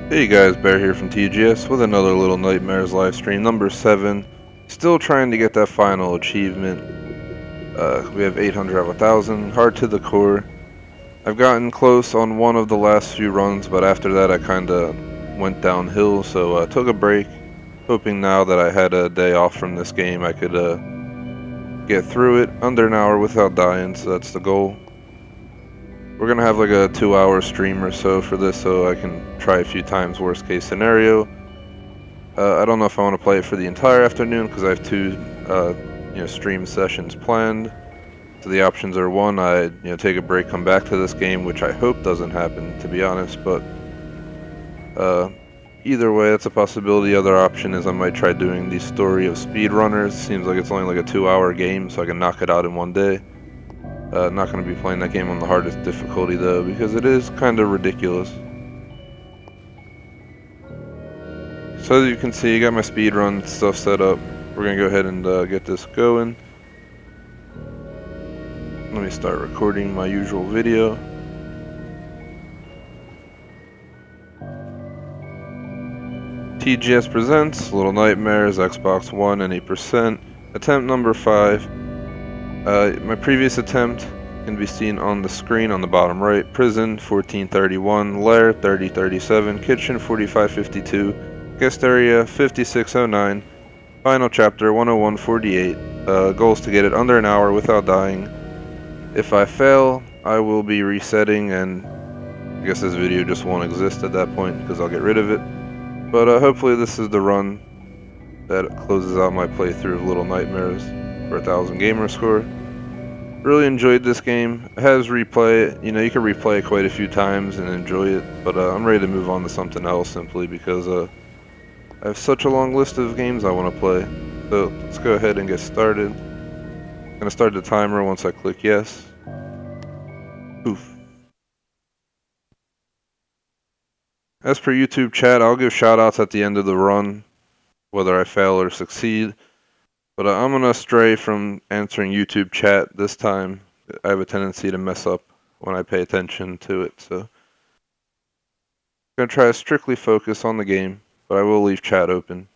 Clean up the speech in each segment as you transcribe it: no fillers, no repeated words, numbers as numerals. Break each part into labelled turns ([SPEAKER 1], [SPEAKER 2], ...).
[SPEAKER 1] Hey guys, Bear here from TGS with another Little Nightmares live stream, number 7. Still trying to get that final achievement. We have 800 out of 1,000, hard to the core. I've gotten close on one of the last few runs, but after that I kinda went downhill, so took a break. Hoping now that I had a day off from this game I could get through it under an hour without dying, so that's the goal. We're gonna have like a 2-hour stream or so for this, so I can try a few times worst case scenario. I don't know if I want to play it for the entire afternoon because I have two, stream sessions planned. So the options are one, I take a break, come back to this game, which I hope doesn't happen, to be honest. But either way, that's a possibility. Other option is I might try doing the story of speedrunners. Seems like it's only like a 2-hour game, so I can knock it out in one day. Not going to be playing that game on the hardest difficulty though, because it is kind of ridiculous. So as you can see, I got my speedrun stuff set up. We're gonna go ahead and get this going. Let me start recording my usual video. TGS presents Little Nightmares, Xbox One, and 8%. Attempt number 5. My previous attempt can be seen on the screen on the bottom right. Prison 1431, Lair 3037, Kitchen 4552, Guest Area 5609, Final Chapter 10148. Goals to get it under an hour without dying. If I fail, I will be resetting, and I guess this video just won't exist at that point because I'll get rid of it. But hopefully this is the run that closes out my playthrough of Little Nightmares for 1,000 gamer score. Really enjoyed this game. It has replay. You can replay it quite a few times and enjoy it. But I'm ready to move on to something else simply because I have such a long list of games I want to play. So let's go ahead and get started. I'm gonna start the timer once I click yes. Oof. As per YouTube chat, I'll give shoutouts at the end of the run, whether I fail or succeed. But I'm going to stray from answering YouTube chat this time. I have a tendency to mess up when I pay attention to it. So I'm going to try to strictly focus on the game, but I will leave chat open.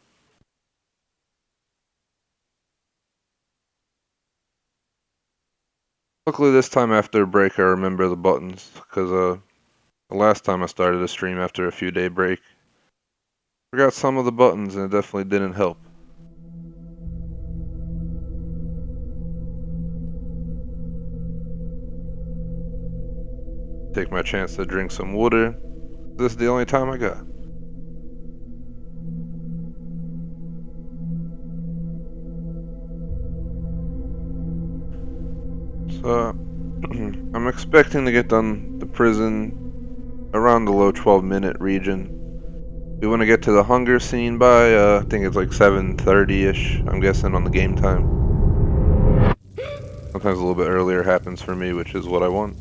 [SPEAKER 1] Luckily this time after a break I remember the buttons, because the last time I started a stream after a few day break, I forgot some of the buttons and it definitely didn't help. Take my chance to drink some water. This is the only time I got. So I'm expecting to get done the prison around the low 12-minute region. We want to get to the hunger scene by I think it's like 7:30ish, I'm guessing, on the game time. Sometimes a little bit earlier happens for me, which is what I want.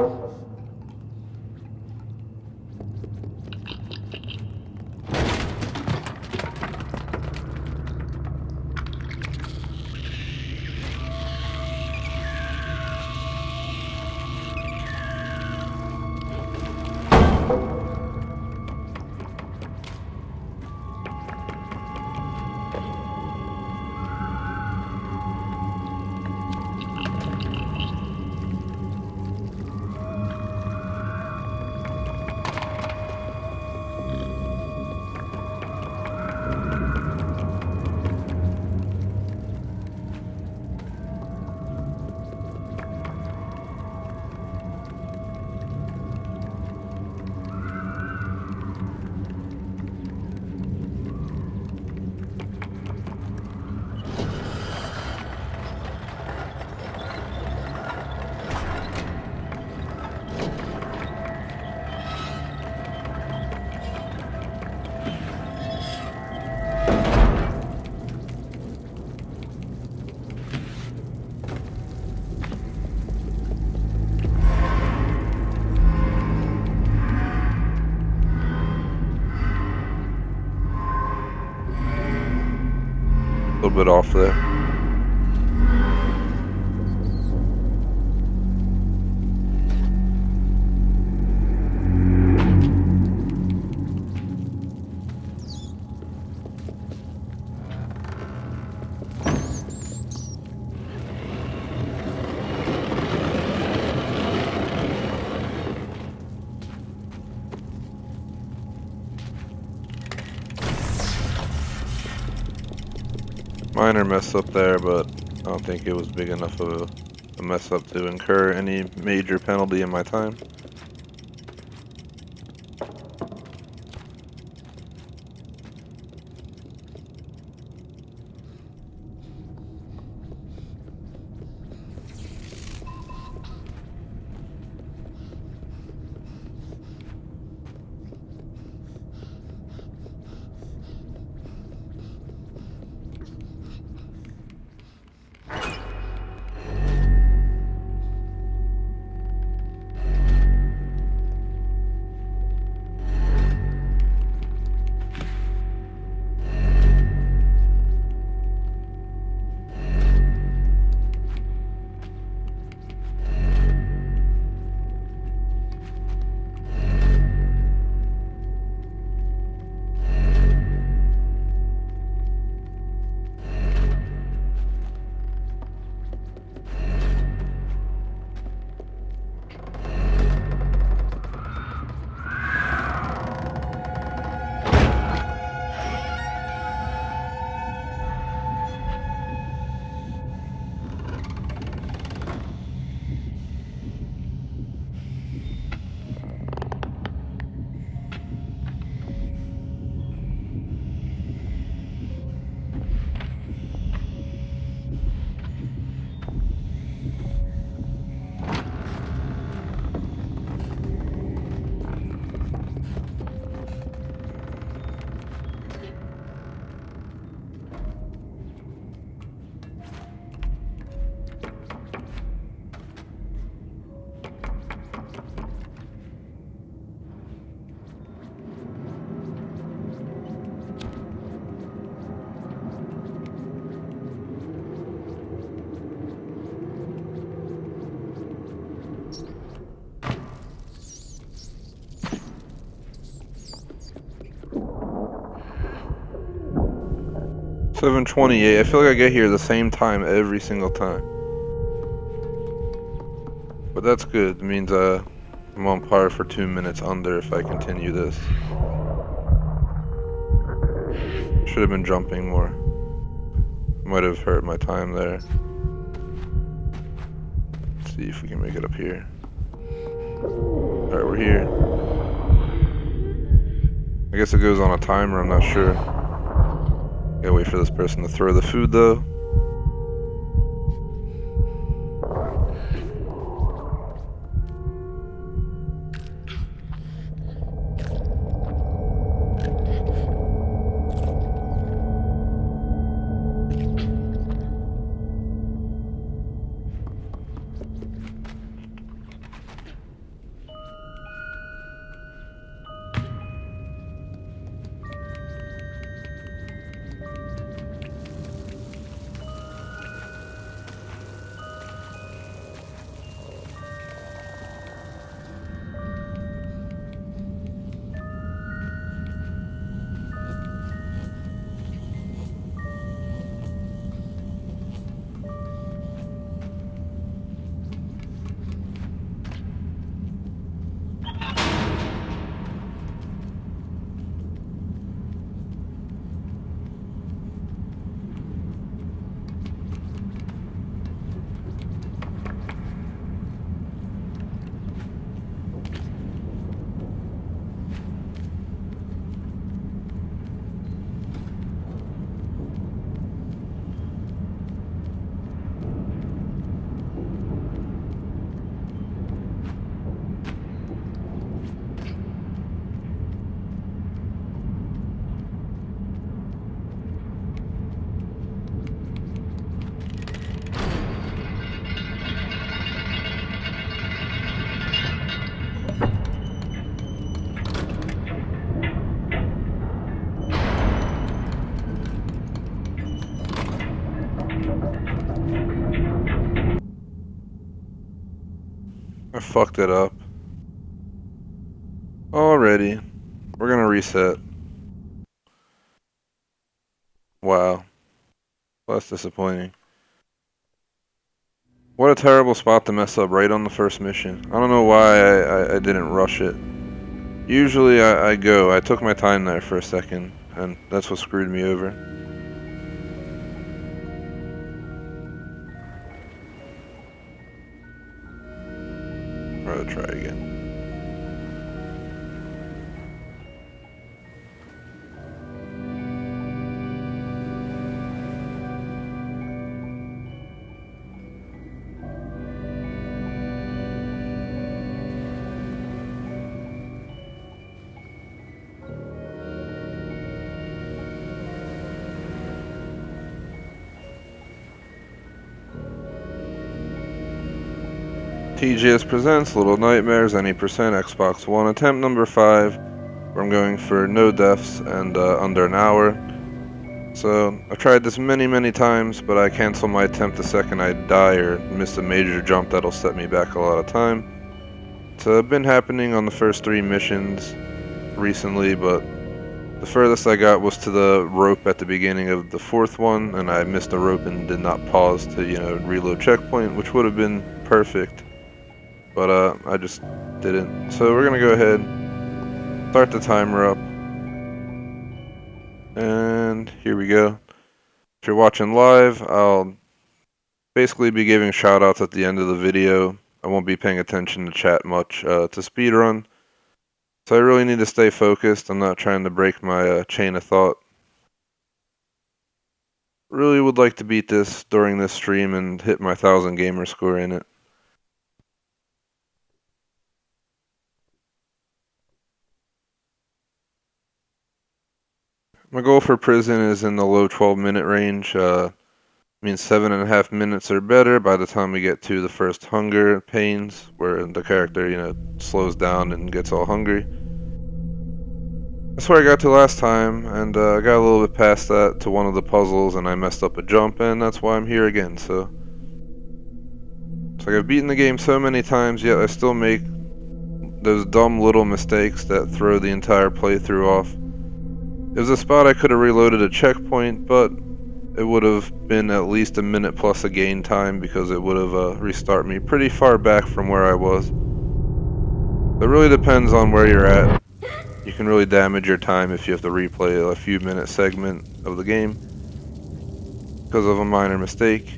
[SPEAKER 1] A little bit off there. Minor mess up there, but I don't think it was big enough of a mess up to incur any major penalty in my time. $7:28. I feel like I get here the same time every single time. But that's good. It means I'm on par for 2 minutes under if I continue this. Should have been jumping more. Might have hurt my time there. Let's see if we can make it up here. Alright, we're here. I guess it goes on a timer, I'm not sure. Gotta wait for this person to throw the food though. fucked it up. Already. We're gonna reset. Wow. That's disappointing. What a terrible spot to mess up right on the first mission. I don't know why I didn't rush it. Usually I go. I took my time there for a second, and that's what screwed me over. I'll try again. TGS presents Little Nightmares, any percent, Xbox One, attempt number 5, where I'm going for no deaths and under an hour. So, I've tried this many times, but I cancel my attempt the second I die or miss a major jump that'll set me back a lot of time. It's been happening on the first 3 missions recently, but the furthest I got was to the rope at the beginning of the 4th one, and I missed the rope and did not pause to, reload checkpoint, which would have been perfect. But I just didn't. So we're gonna go ahead, start the timer up, and here we go. If you're watching live, I'll basically be giving shoutouts at the end of the video. I won't be paying attention to chat much to speedrun. So I really need to stay focused. I'm not trying to break my chain of thought. Really would like to beat this during this stream and hit my 1000 gamer score in it. My goal for prison is in the low 12-minute range. Means 7.5 minutes or better by the time we get to the first hunger pains, where the character, slows down and gets all hungry. That's where I got to last time, and I got a little bit past that to one of the puzzles, and I messed up a jump, and that's why I'm here again. So it's like I've beaten the game so many times, yet I still make those dumb little mistakes that throw the entire playthrough off. It was a spot I could have reloaded a checkpoint, but it would have been at least a minute plus a gain time because it would have restarted me pretty far back from where I was. It really depends on where you're at. You can really damage your time if you have to replay a few minute segment of the game because of a minor mistake.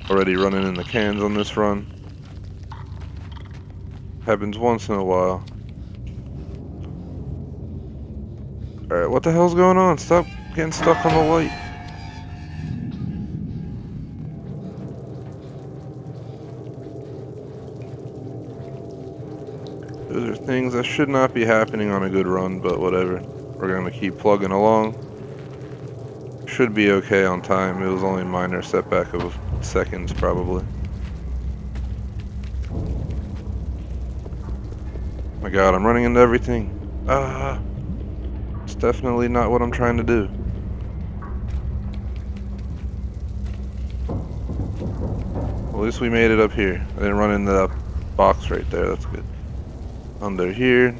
[SPEAKER 1] Already running in the cans on this run. Happens once in a while. Alright, what the hell's going on? Stop getting stuck on the light. Those are things that should not be happening on a good run, but whatever. We're gonna keep plugging along. Should be okay on time. It was only a minor setback of seconds, probably. Oh my god, I'm running into everything. It's definitely not what I'm trying to do. Well, at least we made it up here. I didn't run into that box right there. That's good. Under here.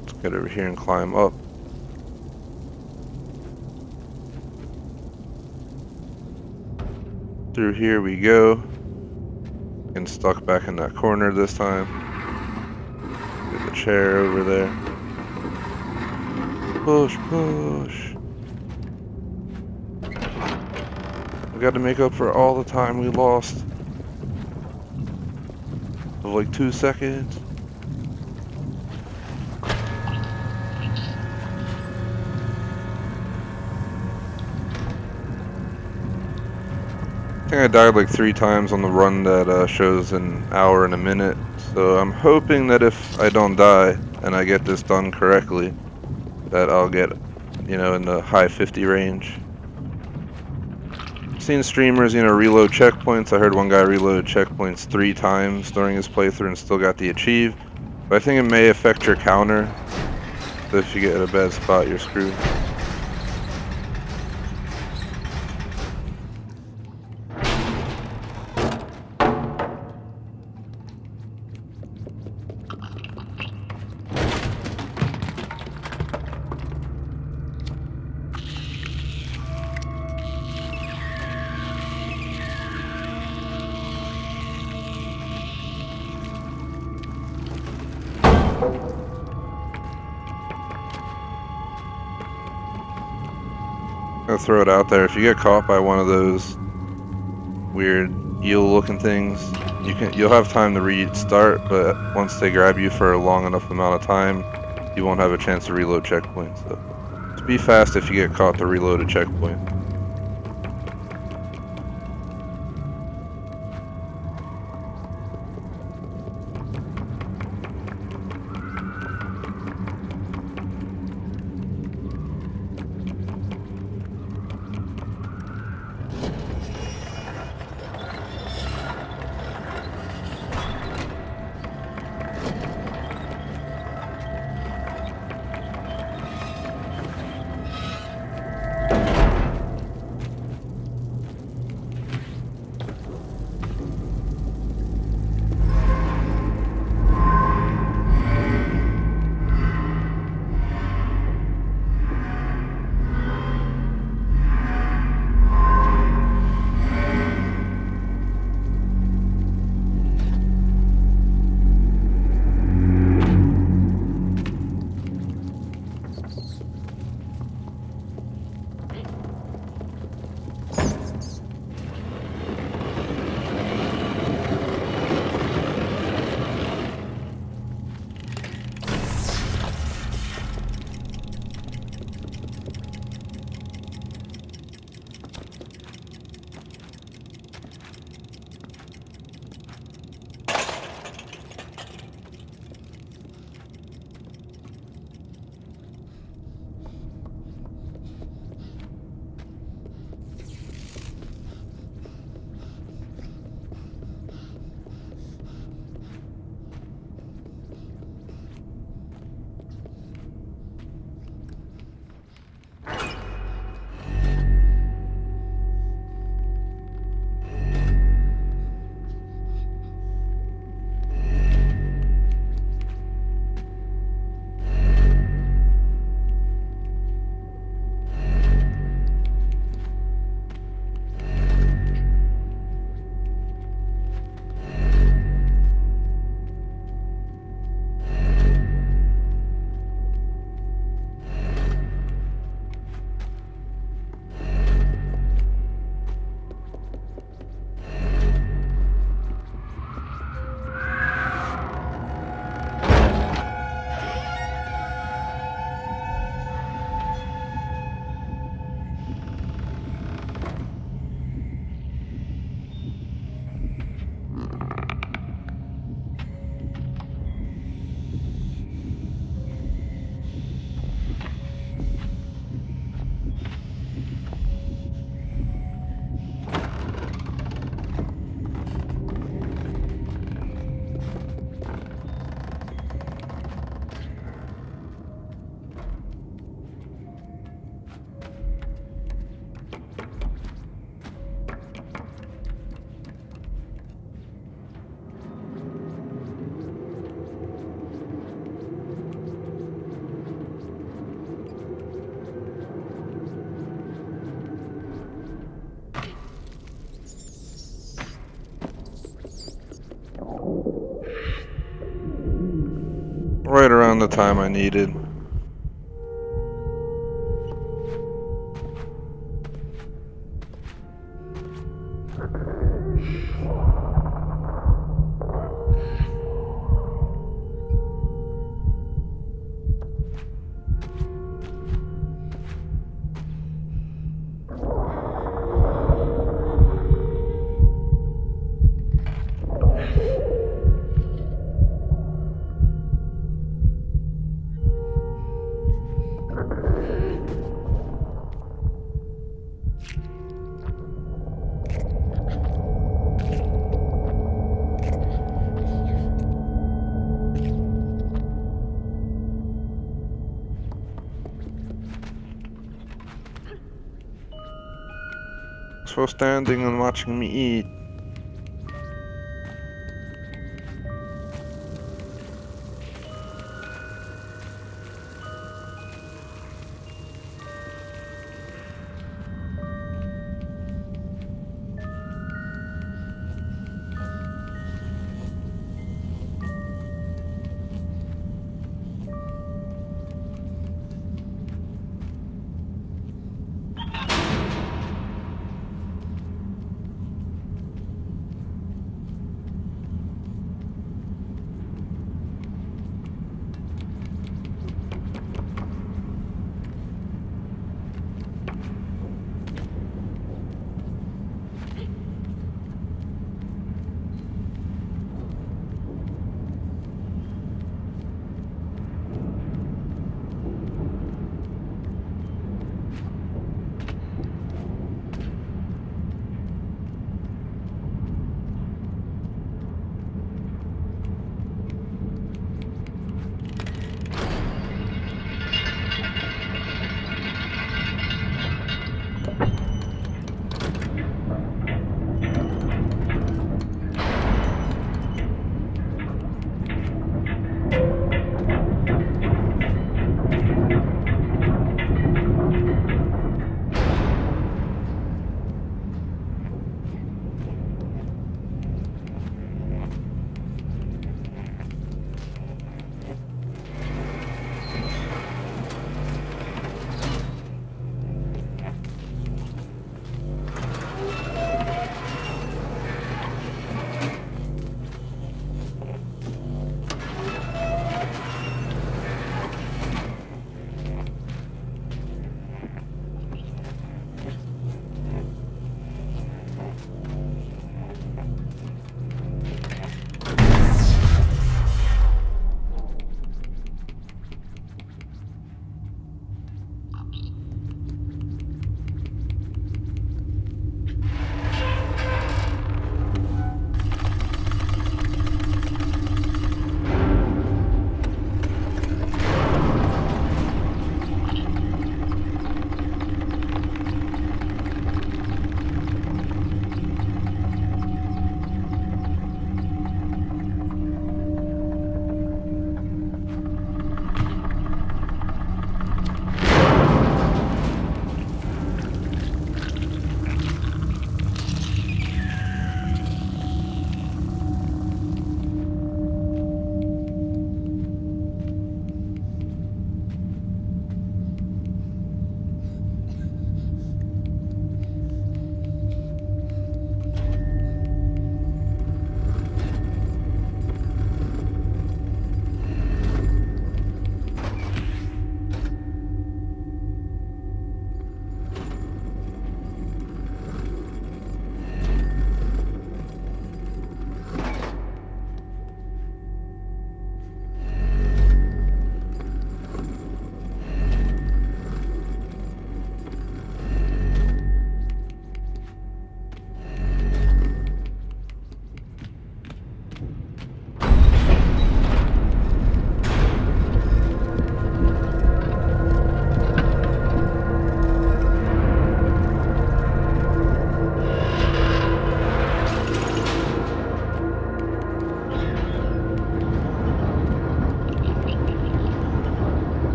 [SPEAKER 1] Let's get over here and climb up. Through here we go. Getting stuck back in that corner this time. Get the chair over there. Push, push. We got to make up for all the time we lost. Of like 2 seconds. I think I died like 3 times on the run that shows an hour and a minute. So I'm hoping that if I don't die and I get this done correctly, that I'll get, in the high 50 range. I've seen streamers, reload checkpoints. I heard one guy reloaded checkpoints 3 times during his playthrough and still got the achieve. But I think it may affect your counter. So if you get in a bad spot, you're screwed. I'll throw it out there. If you get caught by one of those weird eel-looking things, you'll have time to restart, but once they grab you for a long enough amount of time, you won't have a chance to reload checkpoints. So just be fast if you get caught to reload a checkpoint. Right around the time I needed. So standing and watching me eat.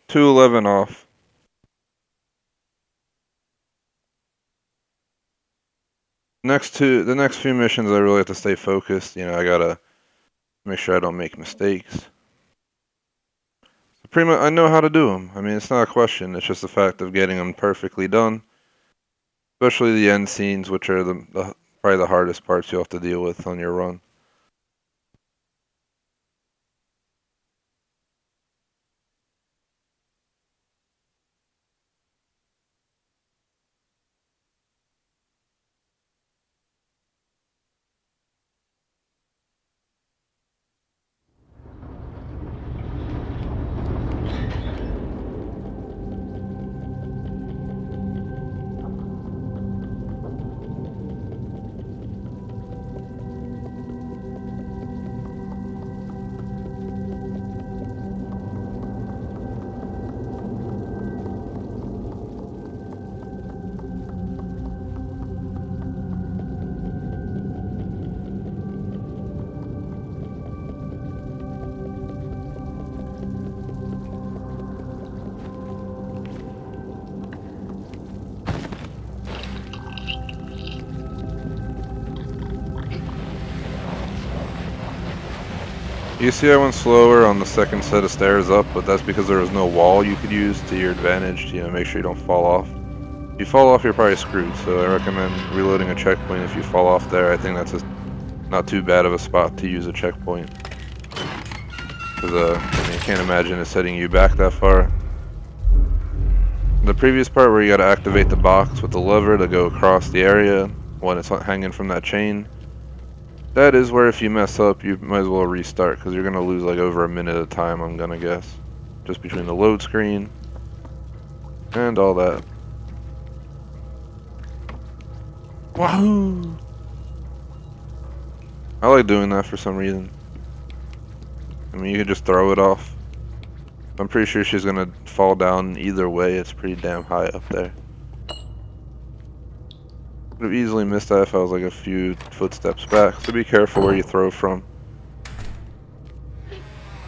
[SPEAKER 1] 211 off. The next few missions, I really have to stay focused. You know, I gotta make sure I don't make mistakes. So pretty much, I know how to do them. I mean, it's not a question. It's just the fact of getting them perfectly done. Especially the end scenes, which are probably the hardest parts you'll have to deal with on your run. You see I went slower on the second set of stairs up, but that's because there was no wall you could use to your advantage to, you know, make sure you don't fall off. If you fall off, you're probably screwed, so I recommend reloading a checkpoint if you fall off there. I think that's not too bad of a spot to use a checkpoint. Because, I mean, I can't imagine it setting you back that far. The previous part where you gotta activate the box with the lever to go across the area when it's hanging from that chain, that is where if you mess up, you might as well restart, because you're gonna lose like over a minute of time, I'm gonna guess. Just between the load screen and all that. Wahoo! I like doing that for some reason. I mean, you could just throw it off. I'm pretty sure she's gonna fall down either way. It's pretty damn high up there. Could have easily missed that if I was like a few footsteps back, so be careful where you throw from.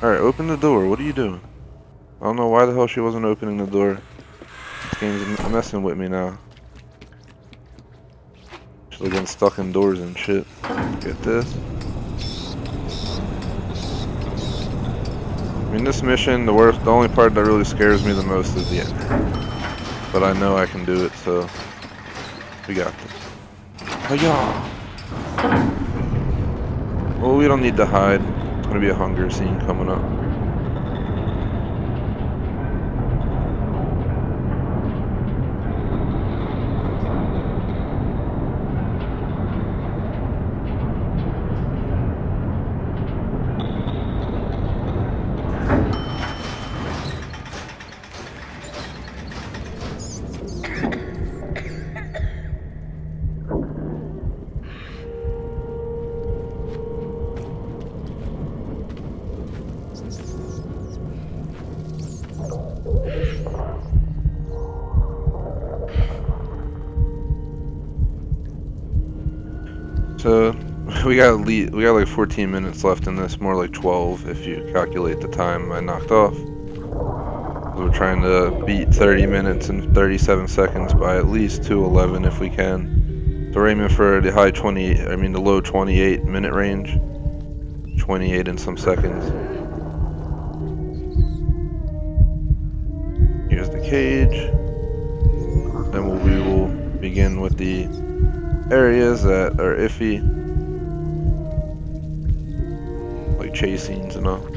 [SPEAKER 1] Alright, open the door. What are you doing? I don't know why the hell she wasn't opening the door. This game's messing with me now. She's like getting stuck indoors and shit. Get this. I mean, this mission, the only part that really scares me the most is the end. But I know I can do it, so we got this. Hiya! Well, we don't need to hide. It's gonna be a hunger scene coming up. So we got like 14 minutes left in this, more like 12 if you calculate the time I knocked off. We're trying to beat 30 minutes and 37 seconds by at least 2:11 if we can. So we're aiming for the the low 28 minute range. 28 and some seconds. Here's the cage. Then we will begin with the areas that are iffy, like chase scenes and all.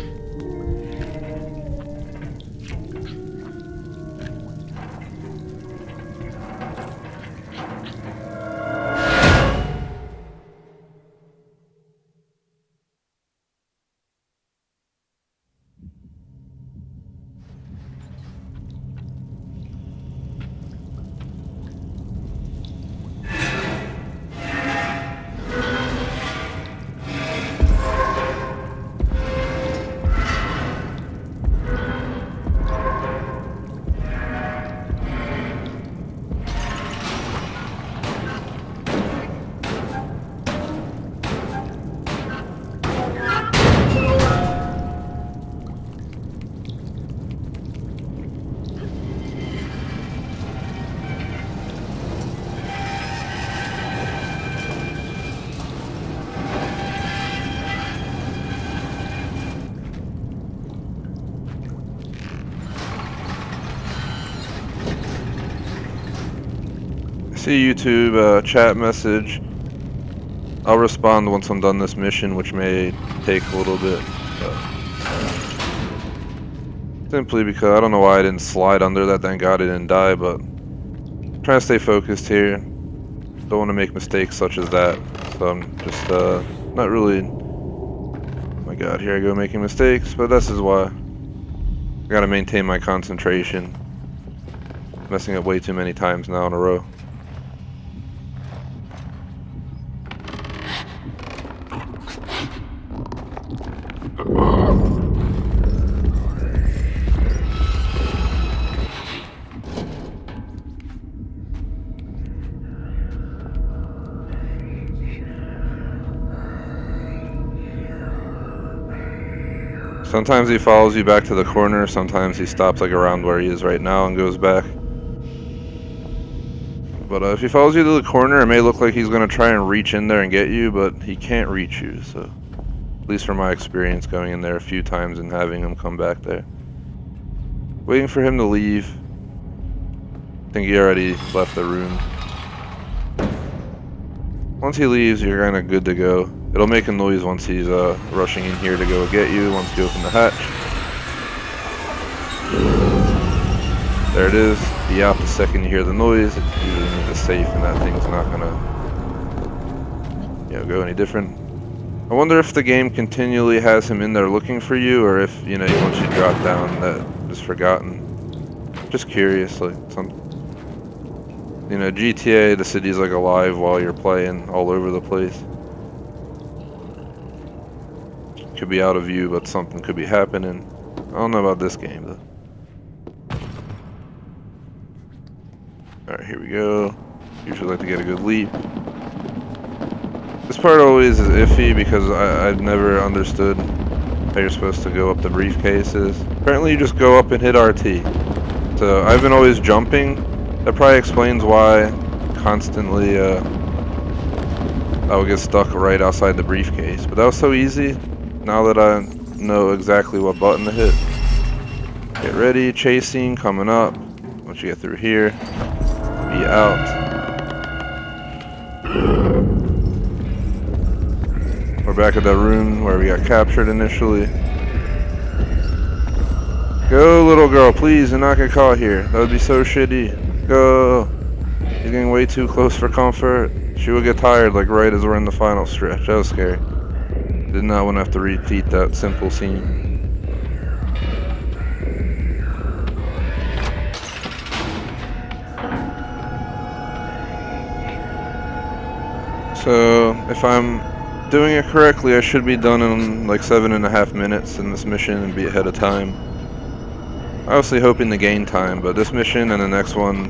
[SPEAKER 1] See YouTube chat message. I'll respond once I'm done this mission, which may take a little bit. Simply because I don't know why I didn't slide under that, thank God I didn't die, but I'm trying to stay focused here. Don't want to make mistakes such as that. So I'm just not really... Oh my God, here I go making mistakes, but this is why. I gotta maintain my concentration. Messing up way too many times now in a row. Sometimes he follows you back to the corner, sometimes he stops like around where he is right now and goes back. But if he follows you to the corner, it may look like he's going to try and reach in there and get you, but he can't reach you, so... At least from my experience going in there a few times and having him come back there. Waiting for him to leave. I think he already left the room. Once he leaves, you're kind of good to go. It'll make a noise once he's rushing in here to go get you, once you open the hatch. There it is. Be out the second you hear the noise. It usually means it's safe and that thing's not gonna go any different. I wonder if the game continually has him in there looking for you, or if, he wants you to drop down, that is forgotten. Just curious, like, GTA, the city's like alive while you're playing all over the place. Could be out of view, but something could be happening. I don't know about this game, though. Alright, here we go. Usually like to get a good leap. This part always is iffy because I've never understood how you're supposed to go up the briefcases. Apparently you just go up and hit RT. So I've been always jumping. That probably explains why constantly I would get stuck right outside the briefcase. But that was so easy. Now that I know exactly what button to hit. Get ready, chasing, coming up. Once you get through here, be out. We're back at that room where we got captured initially. Go, little girl, please, do not get caught here. That would be so shitty. Go. You're getting way too close for comfort. She will get tired, like right as we're in the final stretch. That was scary. Did not want to have to repeat that simple scene. So, if I'm doing it correctly, I should be done in like 7.5 minutes in this mission and be ahead of time. Obviously hoping to gain time, but this mission and the next one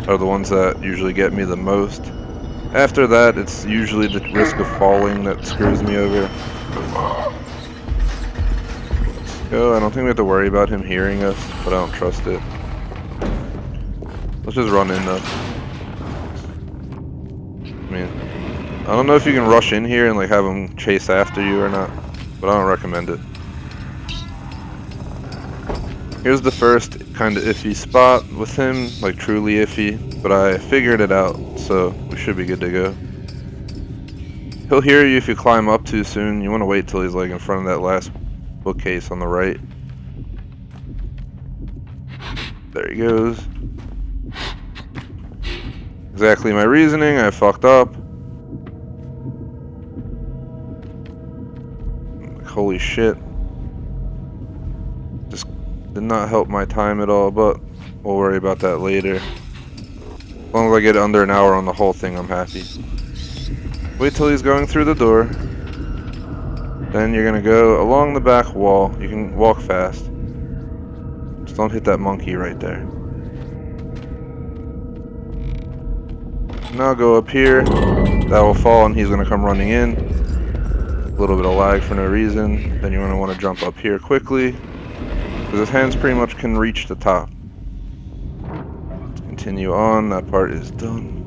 [SPEAKER 1] are the ones that usually get me the most. After that, it's usually the risk of falling that screws me over. Let's go. I don't think we have to worry about him hearing us, but I don't trust it. Let's just run in though. I don't know if you can rush in here and like have him chase after you or not, but I don't recommend it. Here's the first kind of iffy spot with him, like truly iffy, but I figured it out, so we should be good to go. He'll hear you if you climb up too soon. You want to wait till he's like in front of that last bookcase on the right. There he goes. Exactly my reasoning, I fucked up. Holy shit. Just did not help my time at all, but we'll worry about that later. As long as I get under an hour on the whole thing, I'm happy. Wait till he's going through the door. Then you're gonna go along the back wall. You can walk fast. Just don't hit that monkey right there. Now go up here. That will fall and he's gonna come running in. A little bit of lag for no reason. Then you're going to want to jump up here quickly, because his hands pretty much can reach the top. Let's continue on. That part is done.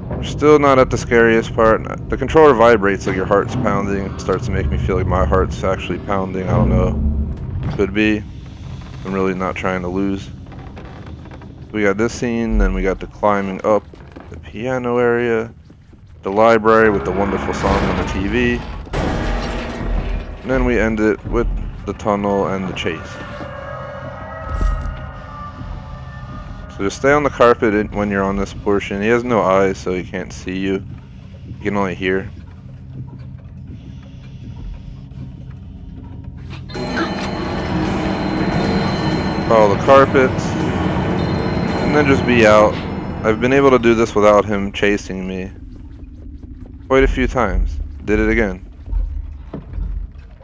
[SPEAKER 1] We're still not at the scariest part. The controller vibrates like your heart's pounding. It starts to make me feel like my heart's actually pounding. I don't know. Could be. I'm really not trying to lose. We got this scene, then we got the climbing up the piano area, the library with the wonderful song on the TV, and then we end it with the tunnel and the chase. So just stay on the carpet when you're on this portion. He has no eyes, so he can't see you. You can only hear. Follow the carpets, and then just be out. I've been able to do this without him chasing me quite a few times. Did it again.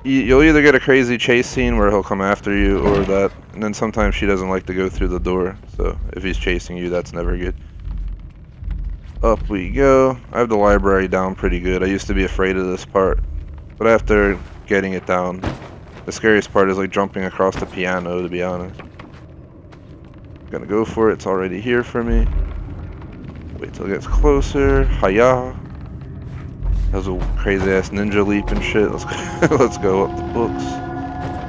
[SPEAKER 1] You'll either get a crazy chase scene where he'll come after you, or that, and then sometimes she doesn't like to go through the door, so if he's chasing you, that's never good. Up we go. I have the library down pretty good. I used to be afraid of this part, but after getting it down, the scariest part is like jumping across the piano, to be honest. Gonna go for it. It's already here for me. Wait till it gets closer. Hiya. That was a crazy ass ninja leap and shit. Let's go. Let's go up the books.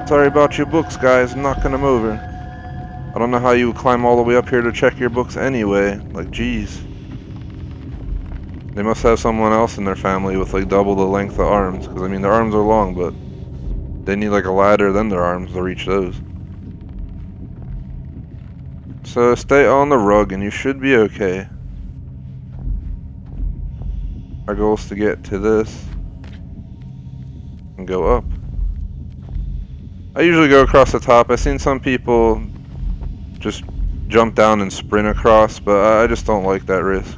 [SPEAKER 1] Sorry about your books, guys. I'm knocking them over. I don't know how you would climb all the way up here to check your books anyway. Like, jeez. They must have someone else in their family with like double the length of arms. Because I mean, their arms are long, but they need like a ladder than their arms to reach those. So stay on the rug and you should be okay. Our goal is to get to this and go up. I usually go across the top. I've seen some people just jump down and sprint across, but I just don't like that risk.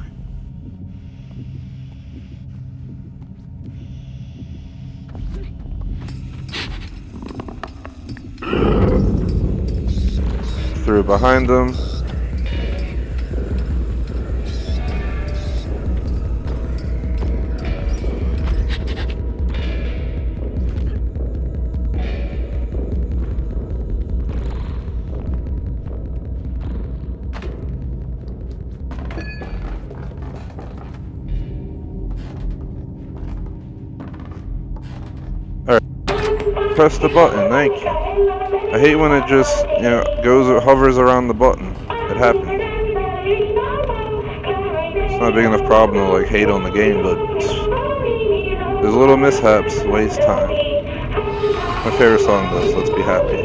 [SPEAKER 1] Through behind them. Alright. Press the button, thank you. I hate when it just, hovers around the button. It happens. It's not a big enough problem to like hate on the game, but there's little mishaps waste time. My favorite song does, Let's Be Happy.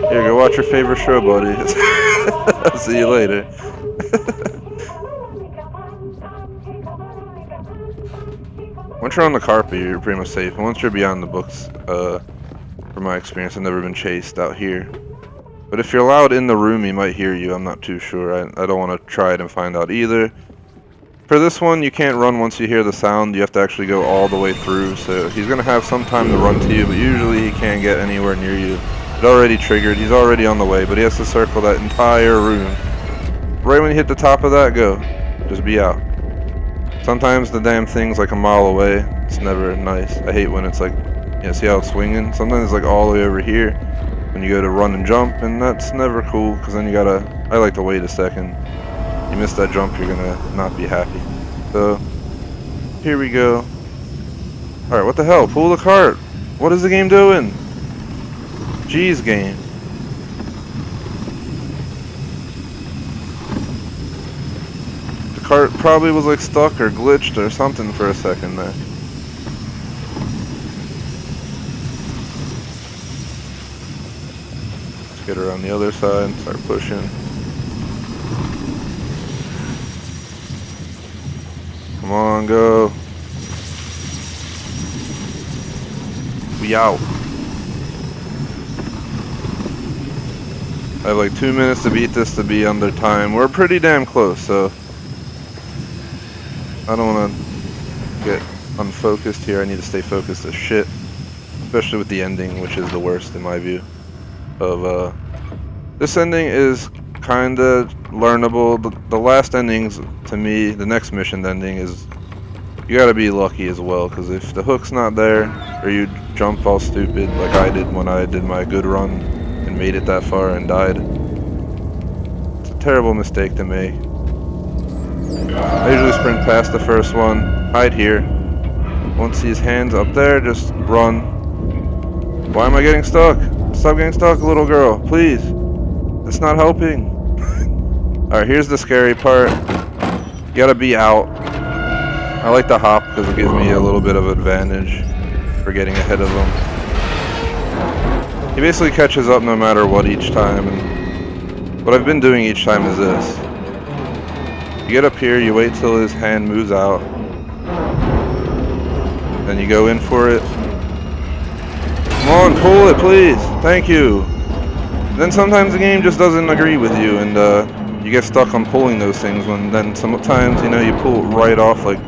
[SPEAKER 1] Here, go watch your favorite show, buddy. I'll see you later. Once you're on the carpet, you're pretty much safe. And once you're beyond the books, from my experience, I've never been chased out here. But if you're loud in the room, he might hear you. I'm not too sure. I don't want to try it and find out either. For this one, you can't run once you hear the sound. You have to actually go all the way through. So he's going to have some time to run to you, but usually he can't get anywhere near you. It already triggered. He's already on the way, but he has to circle that entire room. Right when you hit the top of that, go. Just be out. Sometimes the damn thing's like a mile away. It's never nice. I hate when it's like, see how it's swinging? Sometimes it's like all the way over here when you go to run and jump, and that's never cool, because then you gotta, I like to wait a second. You miss that jump, you're gonna not be happy. So, here we go. Alright, what the hell? Pull the cart! What is the game doing? Jeez, game. Cart probably was like stuck or glitched or something for a second there. Let's get around the other side and start pushing. Come on, go. We out. I have like 2 minutes to beat this to be under time. We're pretty damn close, so I don't want to get unfocused here. I need to stay focused as shit. Especially with the ending, which is the worst in my view. This ending is kinda learnable. The last endings, to me, the next mission ending is, you gotta be lucky as well, because if the hook's not there, or you jump all stupid like I did when I did my good run and made it that far and died, it's a terrible mistake to make. I usually sprint past the first one, hide here. Once his hands up there, just run. Why am I getting stuck? Stop getting stuck, little girl. Please. It's not helping. Alright, here's the scary part. You gotta be out. I like to hop because it gives me a little bit of advantage for getting ahead of him. He basically catches up no matter what each time, and what I've been doing each time is this. You get up here, you wait till his hand moves out, then you go in for it. Come on, pull it, please. Thank you. Then sometimes the game just doesn't agree with you, and you get stuck on pulling those things when then sometimes, you know, you pull it right off like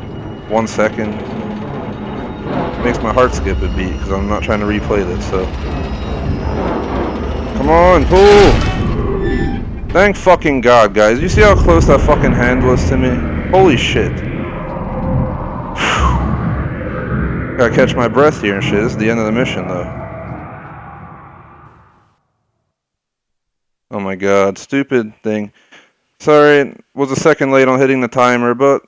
[SPEAKER 1] 1 second. It makes my heart skip a beat because I'm not trying to replay this, so. Come on, pull! Thank fucking God, guys. You see how close that fucking hand was to me? Holy shit. Gotta catch my breath here and shit. This is the end of the mission, though. Oh my God, stupid thing. Sorry, was a second late on hitting the timer, but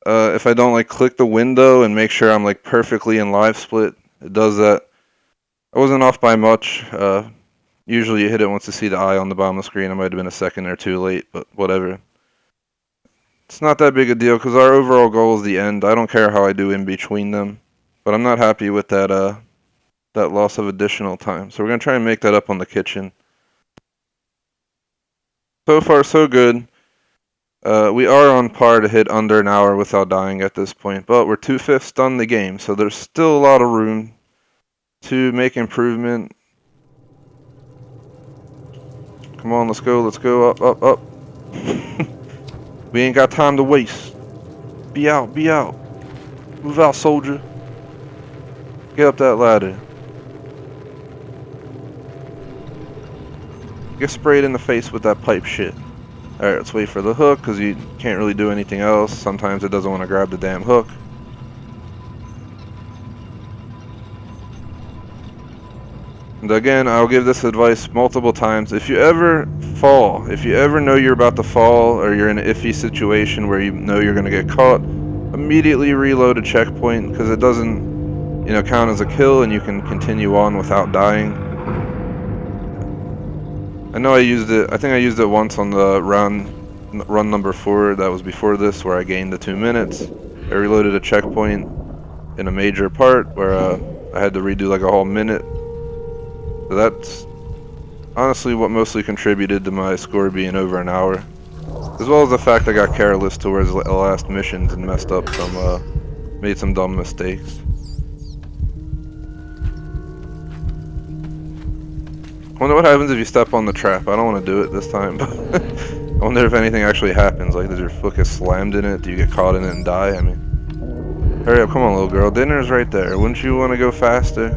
[SPEAKER 1] if I don't like click the window and make sure I'm like perfectly in live split, it does that. I wasn't off by much. Usually you hit it once you see the eye on the bottom of the screen. I might have been a second or two late, but whatever. It's not that big a deal because our overall goal is the end. I don't care how I do in between them, but I'm not happy with that that loss of additional time. So we're gonna try and make that up on the kitchen. So far, so good. We are on par to hit under an hour without dying at this point, but we're 2/5 done the game, so there's still a lot of room to make improvement. Come on, let's go, up, up, up. We ain't got time to waste. Be out, be out. Move out, soldier. Get up that ladder. Get sprayed in the face with that pipe shit. Alright, let's wait for the hook, because you can't really do anything else. Sometimes it doesn't want to grab the damn hook. And again, I'll give this advice multiple times. If you ever fall, if you ever know you're about to fall, or you're in an iffy situation where you know you're going to get caught, immediately reload a checkpoint, because it doesn't, you know, count as a kill, and you can continue on without dying. I know I used it, I think I used it once on the run number 4, that was before this, where I gained the 2 minutes. I reloaded a checkpoint in a major part where I had to redo like a whole minute. So that's honestly what mostly contributed to my score being over an hour. As well as the fact I got careless towards the last missions and messed up some, made some dumb mistakes. I wonder what happens if you step on the trap. I don't want to do it this time, but I wonder if anything actually happens. Like, does your foot get slammed in it? Do you get caught in it and die? I mean, hurry up, come on, little girl. Dinner's right there. Wouldn't you want to go faster?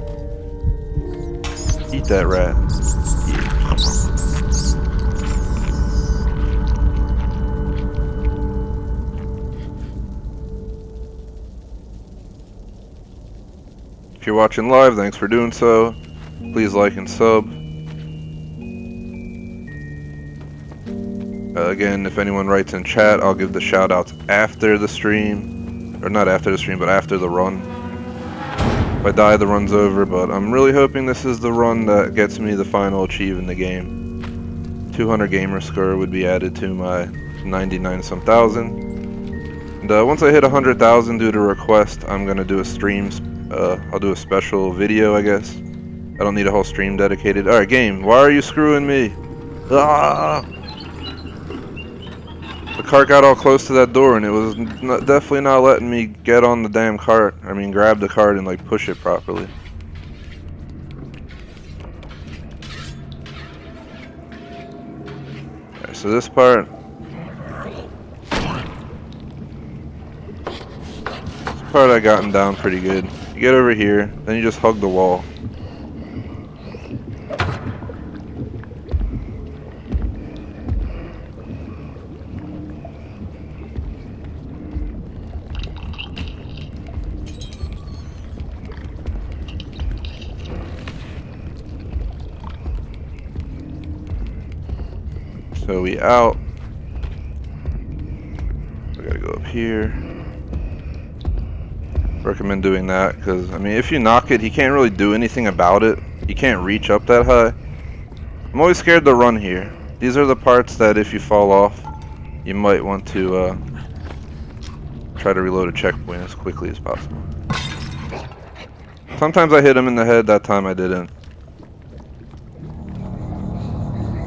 [SPEAKER 1] Eat that rat. If you're watching live, thanks for doing so. Please like and sub. Again, if anyone writes in chat, I'll give the shout outs after the stream. Or not after the stream, but after the run. If I die, the run's over, but I'm really hoping this is the run that gets me the final achieve in the game. 200 gamer score would be added to my 99-some thousand. And once I hit 100,000 due to request, I'm going to do a stream. I'll do a special video, I guess. I don't need a whole stream dedicated. Alright, game, why are you screwing me? Ah! The cart got all close to that door, and it was definitely not letting me get on the damn cart. I mean, grab the cart and, like, push it properly. Alright, so this part... This part I gotten down pretty good. You get over here, then you just hug the wall. So we out. We gotta go up here. Recommend doing that, because, I mean, if you knock it, he can't really do anything about it. He can't reach up that high. I'm always scared to run here. These are the parts that if you fall off, you might want to try to reload a checkpoint as quickly as possible. Sometimes I hit him in the head, that time I didn't.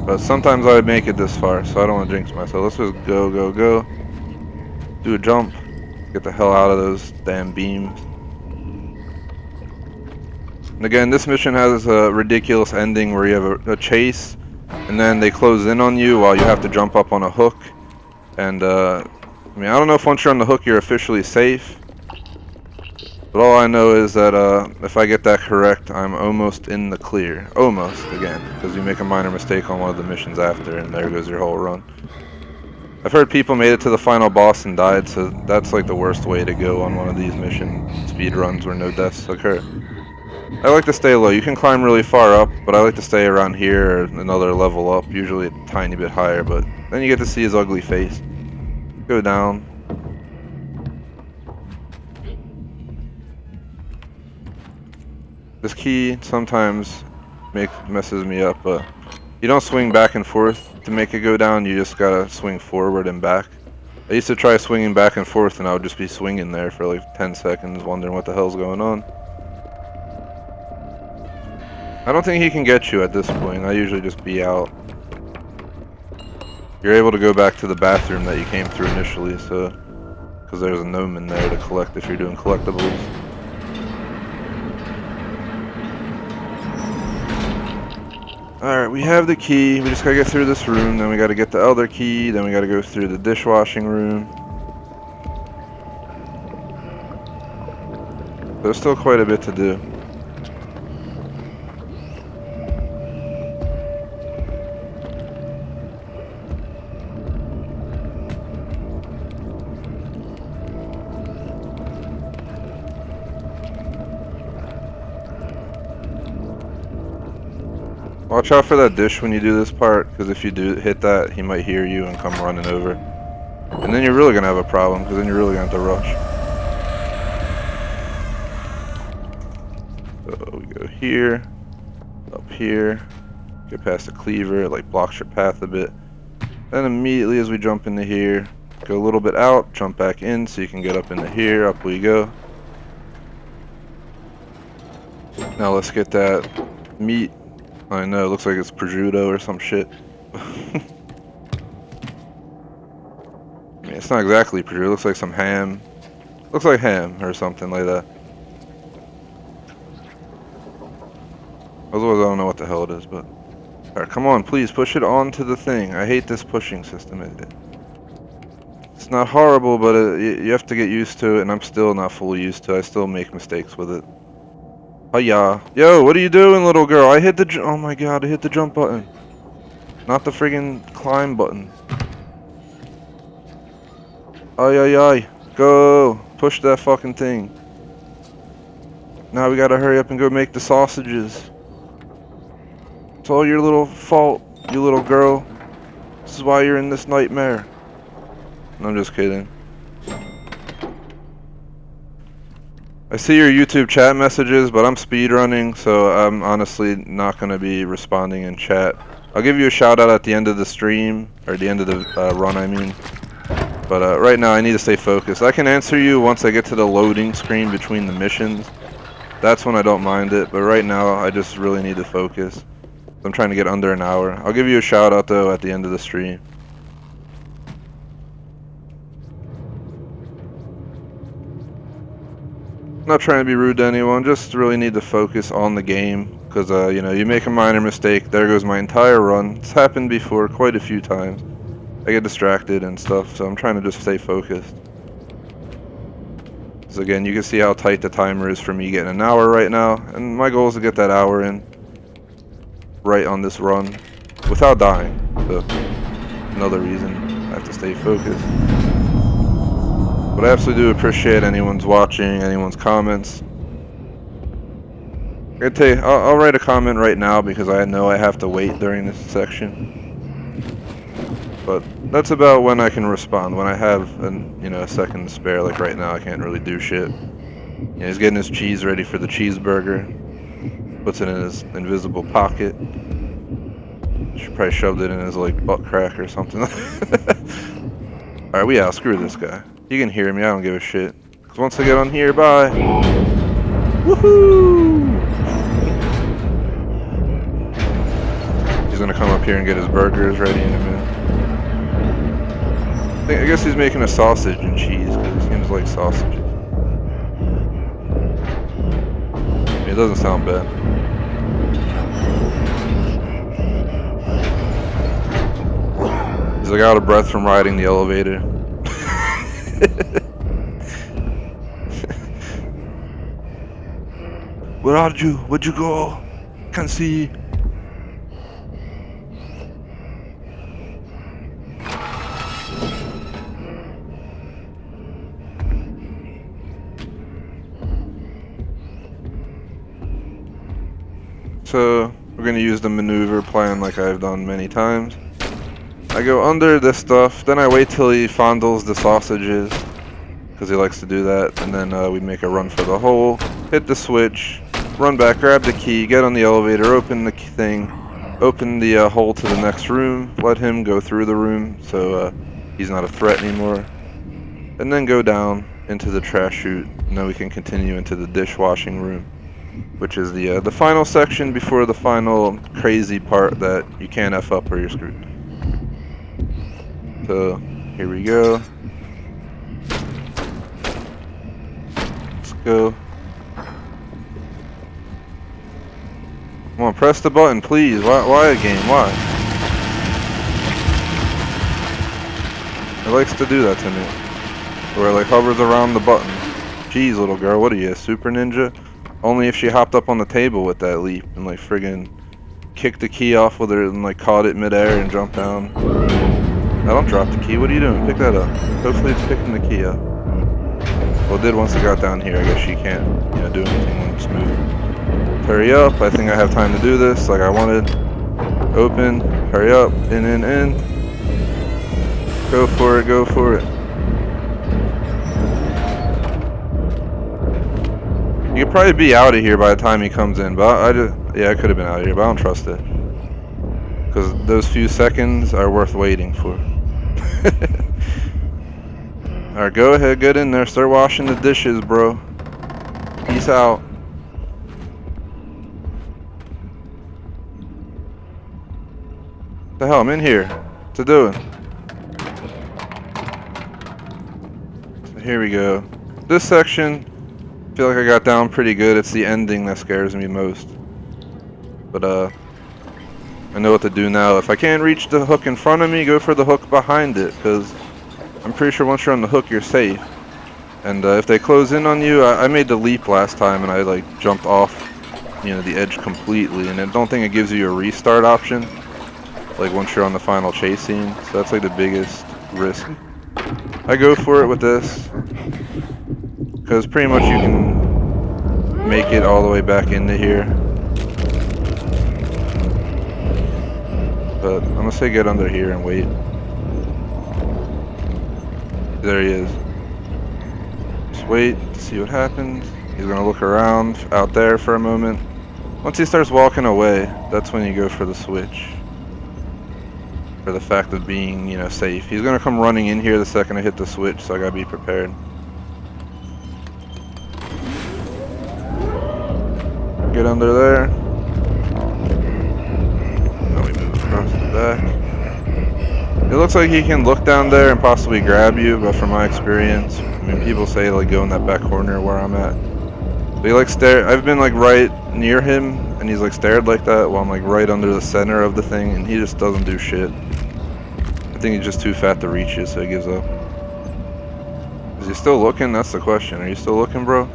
[SPEAKER 1] But sometimes I make it this far, so I don't want to jinx myself. Let's just go, go, go. Do a jump. Get the hell out of those damn beams. And again, this mission has a ridiculous ending where you have a chase, and then they close in on you while you have to jump up on a hook. And, I mean, I don't know if once you're on the hook you're officially safe. But all I know is that if I get that correct, I'm almost in the clear. Almost, again, because you make a minor mistake on one of the missions after, and there goes your whole run. I've heard people made it to the final boss and died, so that's like the worst way to go on one of these mission speed runs where no deaths occur. I like to stay low. You can climb really far up, but I like to stay around here or another level up, usually a tiny bit higher, but then you get to see his ugly face. Go down. This key sometimes messes me up, but you don't swing back and forth to make it go down, you just gotta swing forward and back. I used to try swinging back and forth and I would just be swinging there for like 10 seconds wondering what the hell's going on. I don't think he can get you at this point. I usually just be out. You're able to go back to the bathroom that you came through initially, so because there's a gnome in there to collect if you're doing collectibles. Alright, we have the key. We just gotta get through this room, then we gotta get the other key, then we gotta go through the dishwashing room. There's still quite a bit to do. Watch out for that dish when you do this part, because if you do hit that, he might hear you and come running over. And then you're really going to have a problem, because then you're really going to have to rush. So we go here, up here, get past the cleaver, it like blocks your path a bit. Then immediately as we jump into here, go a little bit out, jump back in so you can get up into here, up we go. Now let's get that meat. I know, it looks like it's prosciutto or some shit. I mean, it's not exactly prosciutto, it looks like some ham. Looks like ham or something like that. Otherwise I don't know what the hell it is, but... Alright, come on, please, push it onto the thing. I hate this pushing system. It's not horrible, but you have to get used to it, and I'm still not fully used to it. I still make mistakes with it. Hiya. Yo, what are you doing, little girl? I hit the oh my god, I hit the jump button. Not the friggin' climb button. Ay, ay, ay. Go. Push that fucking thing. Now we gotta hurry up and go make the sausages. It's all your little fault, you little girl. This is why you're in this nightmare. I'm just kidding. I see your YouTube chat messages, but I'm speedrunning, so I'm honestly not going to be responding in chat. I'll give you a shout out at the end of the stream, or the end of the run, I mean. But right now I need to stay focused. I can answer you once I get to the loading screen between the missions. That's when I don't mind it, but right now I just really need to focus. I'm trying to get under an hour. I'll give you a shout out though at the end of the stream. Not trying to be rude to anyone, just really need to focus on the game, because you know, you make a minor mistake, there goes my entire run. It's happened before quite a few times. I get distracted and stuff, so I'm trying to just stay focused. So again, you can see how tight the timer is for me getting an hour right now, and my goal is to get that hour in right on this run without dying. So another reason I have to stay focused. But I absolutely do appreciate anyone's watching, anyone's comments. I'll write a comment right now because I know I have to wait during this section. But that's about when I can respond. When I have a second to spare, like right now I can't really do shit. Yeah, he's getting his cheese ready for the cheeseburger. Puts it in his invisible pocket. Should probably shoved it in his like butt crack or something. Alright, we out. Screw this guy. You can hear me, I don't give a shit. Cause once I get on here, bye. Woohoo! He's gonna come up here and get his burgers ready in a minute. I guess he's making a sausage and cheese because he seems like sausages. It doesn't sound bad. He's like out of breath from riding the elevator. Where are you? Where'd you go? Can't see. So we're gonna use the maneuver plan like I've done many times. I go under this stuff, then I wait till he fondles the sausages, because he likes to do that, and then we make a run for the hole, hit the switch, run back, grab the key, get on the elevator, open the thing, open the hole to the next room, let him go through the room so he's not a threat anymore, and then go down into the trash chute, and then we can continue into the dishwashing room, which is the final section before the final crazy part that you can't F up or you're screwed. So, here we go. Let's go. Come on, press the button, please. Why a game? Why? It likes to do that to me. Where it like hovers around the button. Jeez, little girl, what are you, a super ninja? Only if she hopped up on the table with that leap and like friggin' kicked the key off with her and like caught it midair and jumped down. Now don't drop the key, what are you doing? Pick that up. Hopefully it's picking the key up. Well, it did once it got down here. I guess she can't, you know, do anything when it's smooth. Hurry up, I think I have time to do this like I wanted. Open, hurry up, in. Go for it, go for it. You could probably be out of here by the time he comes in, but I could have been out of here, but I don't trust it. Because those few seconds are worth waiting for. Alright, go ahead, get in there, start washing the dishes, bro. Peace out. What the hell, I'm in here. What's it doing? So here we go. This section, I feel like I got down pretty good. It's the ending that scares me most. But I know what to do now. If I can't reach the hook in front of me, go for the hook behind it, because I'm pretty sure once you're on the hook, you're safe. And if they close in on you, I made the leap last time, and I like jumped off, you know, the edge completely. And I don't think it gives you a restart option, like once you're on the final chase scene. So that's like the biggest risk. I go for it with this, because pretty much you can make it all the way back into here. But I'm gonna say get under here and wait. There he is. Just wait to see what happens. He's gonna look around out there for a moment. Once he starts walking away, that's when you go for the switch. For the fact of being, you know, safe. He's gonna come running in here the second I hit the switch, so I gotta be prepared. Get under there. Across the back. It looks like he can look down there and possibly grab you, but from my experience, I mean, people say like go in that back corner where I'm at. But he like I've been like right near him, and he's like stared like that while I'm like right under the center of the thing, and he just doesn't do shit. I think he's just too fat to reach it, so he gives up. Is he still looking? That's the question. Are you still looking, bro?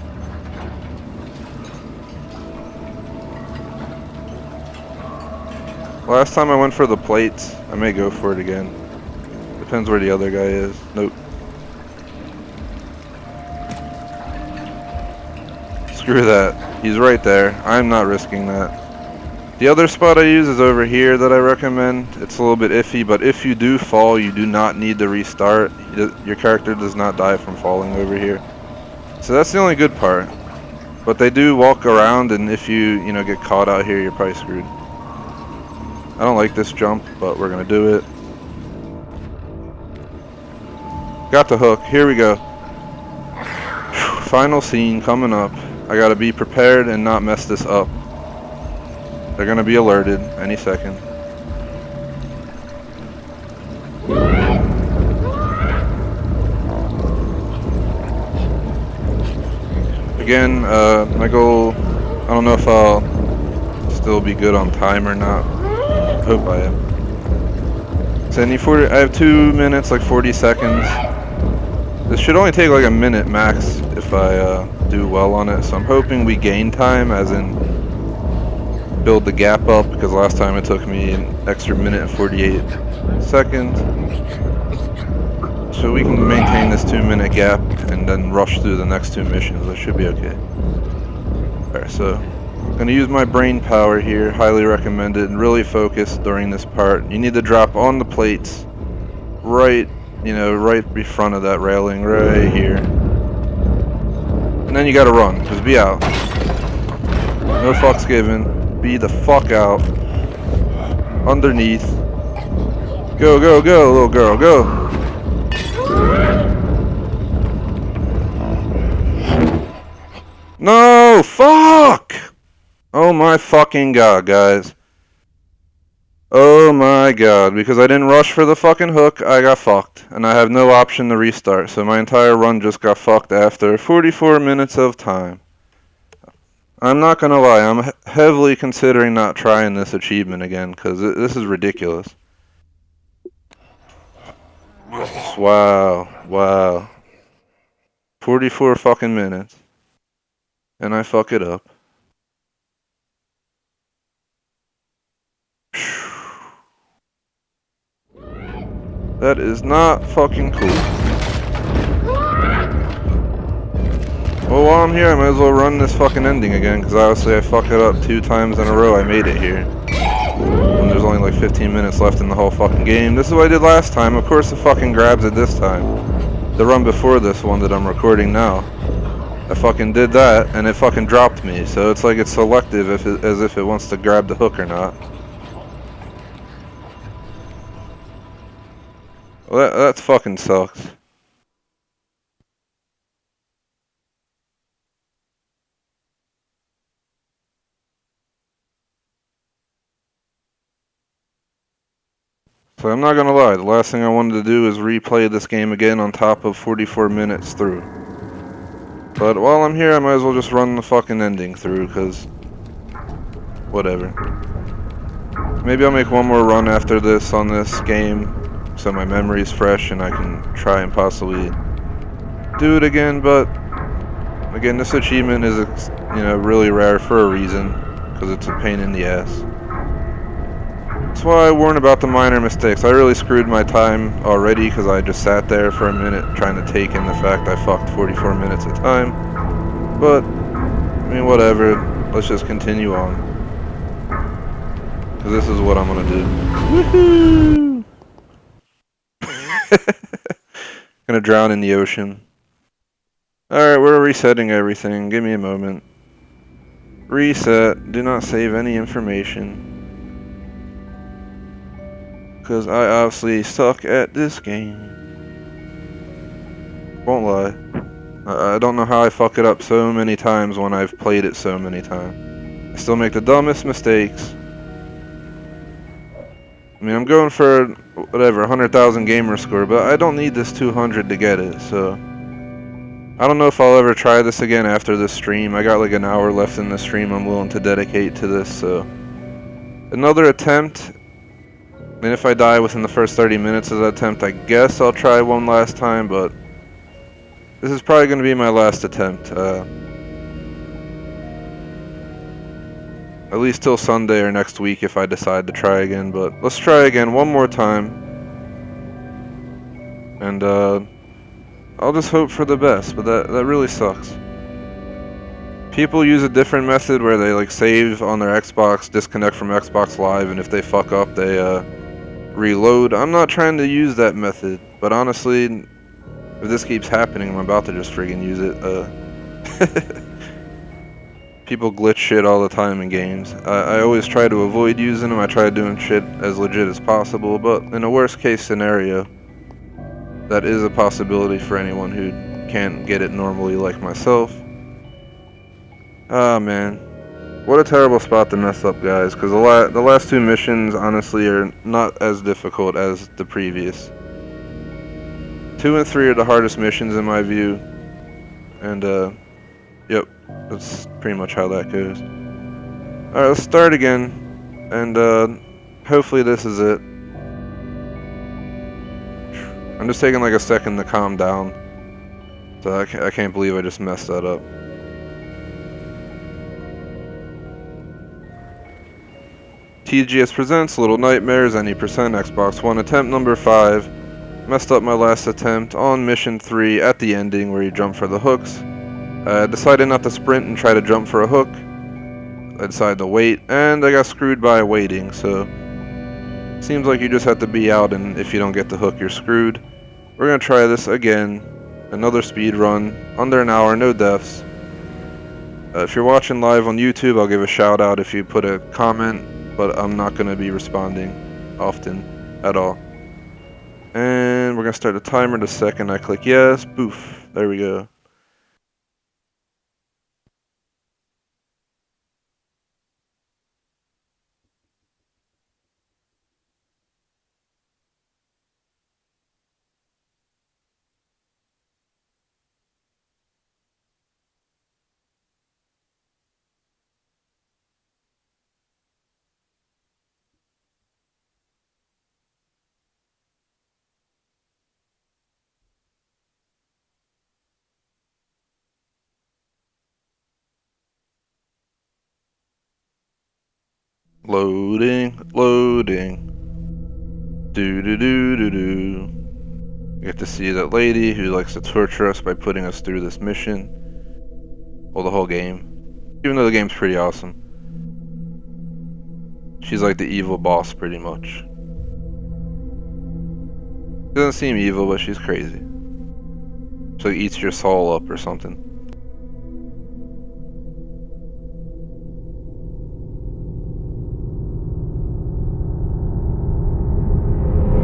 [SPEAKER 1] Last time I went for the plates. I may go for it again. Depends where the other guy is. Nope. Screw that. He's right there. I'm not risking that. The other spot I use is over here that I recommend. It's a little bit iffy, but if you do fall, you do not need to restart. Your character does not die from falling over here. So that's the only good part. But they do walk around, and if you know, get caught out here, you're probably screwed. I don't like this jump, but we're gonna do it. Got the hook. Here we go. Final scene coming up. I gotta be prepared and not mess this up. They're gonna be alerted any second. Again, my goal, I don't know if I'll still be good on time or not. I hope I am. So I have 2 minutes, like 40 seconds. This should only take like a minute max if I do well on it. So I'm hoping we gain time, as in build the gap up, because last time it took me an extra minute and 48 seconds. So we can maintain this 2-minute gap and then rush through the next 2 missions. That should be okay. Alright, so I'm going to use my brain power here. Highly recommended, and really focus during this part. You need to drop on the plates right, you know, right in front of that railing, right here. And then you gotta run. Just be out. No fucks given. Be the fuck out. Underneath. Go, go, go, little girl, go. No, fuck! Oh my fucking god, guys. Oh my god, because I didn't rush for the fucking hook, I got fucked. And I have no option to restart, so my entire run just got fucked after 44 minutes of time. I'm not gonna lie, I'm heavily considering not trying this achievement again, because this is ridiculous. Wow, wow. 44 fucking minutes. And I fuck it up. That is not fucking cool. Well, while I'm here, I might as well run this fucking ending again, because obviously I fucked it up 2 times in a row. I made it here. And there's only like 15 minutes left in the whole fucking game. This is what I did last time. Of course it fucking grabs it this time. The run before this one that I'm recording now, I fucking did that, and it fucking dropped me. So it's like it's selective as if it wants to grab the hook or not. Well, that fucking sucks. So I'm not gonna lie, the last thing I wanted to do is replay this game again on top of 44 minutes through. But while I'm here, I might as well just run the fucking ending through, because whatever. Maybe I'll make one more run after this on this game, so my memory's fresh and I can try and possibly do it again. But again, this achievement is, you know, really rare for a reason, because it's a pain in the ass. That's why I warn about the minor mistakes. I really screwed my time already, because I just sat there for a minute trying to take in the fact I fucked 44 minutes of time. But I mean, whatever. Let's just continue on, because this is what I'm gonna do. Woohoo! Gonna drown in the ocean. Alright, we're resetting everything. Give me a moment. Reset. Do not save any information, because I obviously suck at this game. Won't lie. I don't know how I fuck it up so many times when I've played it so many times. I still make the dumbest mistakes. I mean, I'm going for, whatever, 100,000 gamer score, but I don't need this 200 to get it, so I don't know if I'll ever try this again after this stream. I got like an hour left in the stream I'm willing to dedicate to this, so another attempt. And if I die within the first 30 minutes of that attempt, I guess I'll try one last time, but this is probably going to be my last attempt. At least till Sunday or next week if I decide to try again, but let's try again one more time. And I'll just hope for the best, but that really sucks. People use a different method where they like save on their Xbox, disconnect from Xbox Live, and if they fuck up, they reload. I'm not trying to use that method, but honestly, if this keeps happening, I'm about to just friggin' use it. People glitch shit all the time in games. I always try to avoid using them. I try doing shit as legit as possible, but in a worst case scenario, that is a possibility for anyone who can't get it normally like myself. Ah, man. What a terrible spot to mess up, guys, because the last two missions, honestly, are not as difficult as the previous. 2 and 3 are the hardest missions in my view, and, yep, that's pretty much how that goes. Alright, let's start again, and, hopefully this is it. I'm just taking like a second to calm down, so I can't believe I just messed that up. TGS presents Little Nightmares, any percent, Xbox One, attempt number 5. Messed up my last attempt on mission 3 at the ending where you jump for the hooks. I decided not to sprint and try to jump for a hook. I decided to wait, and I got screwed by waiting, so seems like you just have to be out, and if you don't get the hook, you're screwed. We're gonna try this again. Another speed run, under an hour, no deaths. If you're watching live on YouTube, I'll give a shout out if you put a comment, but I'm not gonna be responding often at all. And we're gonna start the timer the second I click yes. Boof. There we go. Loading, loading. Do do do do do. We get to see that lady who likes to torture us by putting us through this mission. Well, the whole game. Even though the game's pretty awesome. She's like the evil boss, pretty much. She doesn't seem evil, but she's crazy. So it eats your soul up or something.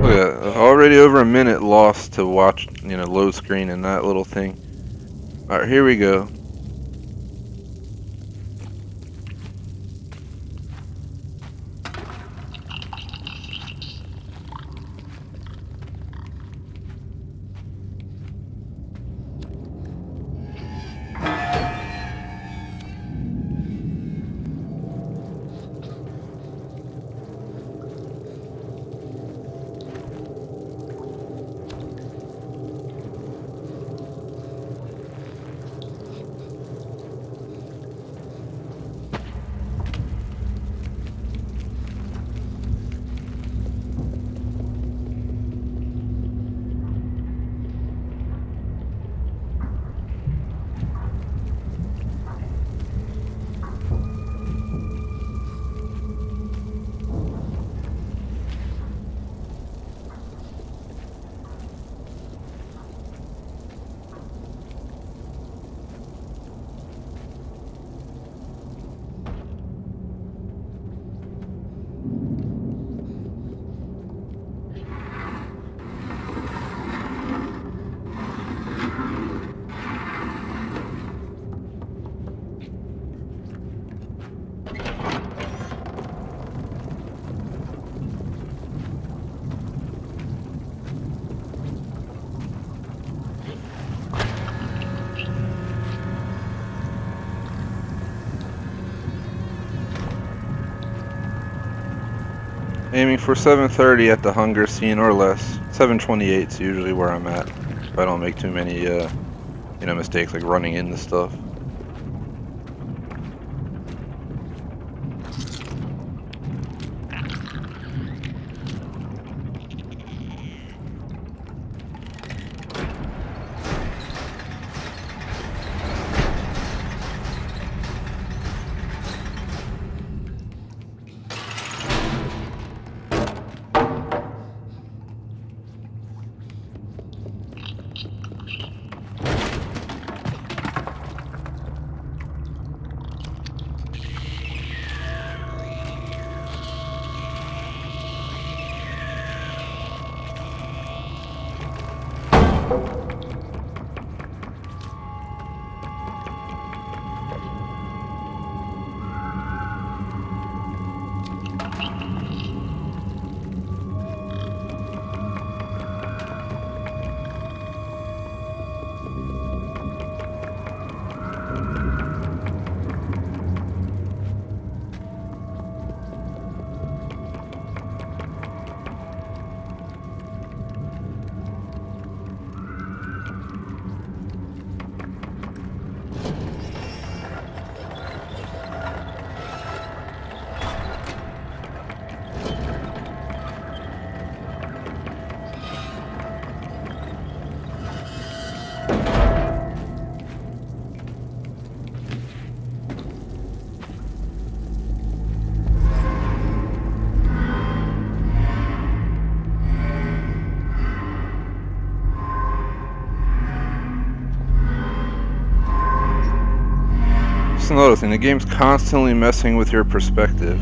[SPEAKER 1] Look at that. Already over a minute lost to watch, load screen and that little thing. Alright, here we go. Aiming for 7:30 at the hunger scene or less. 7:28 is usually where I'm at. If I don't make too many, mistakes like running into stuff. That's another thing. The game's constantly messing with your perspective.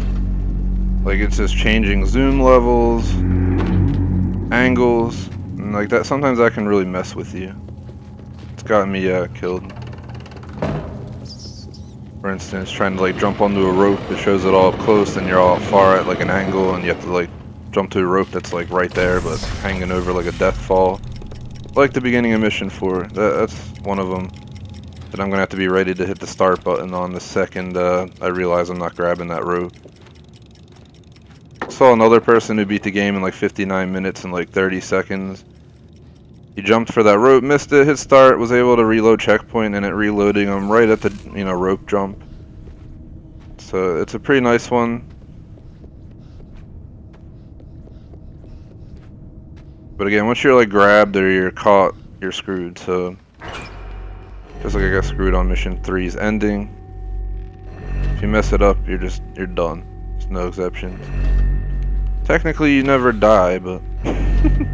[SPEAKER 1] Like, it's just changing zoom levels, angles, and like that. Sometimes that can really mess with you. It's gotten me killed. For instance, trying to like jump onto a rope, it shows it all up close, and you're all far at like an angle, and you have to like jump to a rope that's like right there, but hanging over like a death fall. Like the beginning of mission 4, that's one of them that I'm gonna have to be ready to hit the start button on the second I realize I'm not grabbing that rope. Saw another person who beat the game in like 59 minutes and like 30 seconds. He jumped for that rope, missed it, hit start, was able to reload checkpoint, and it reloading him right at the rope jump. So it's a pretty nice one. But again, once you're like grabbed or you're caught, you're screwed. So just like I got screwed on mission 3's ending. If you mess it up, you're done. There's no exceptions. Technically, you never die, but it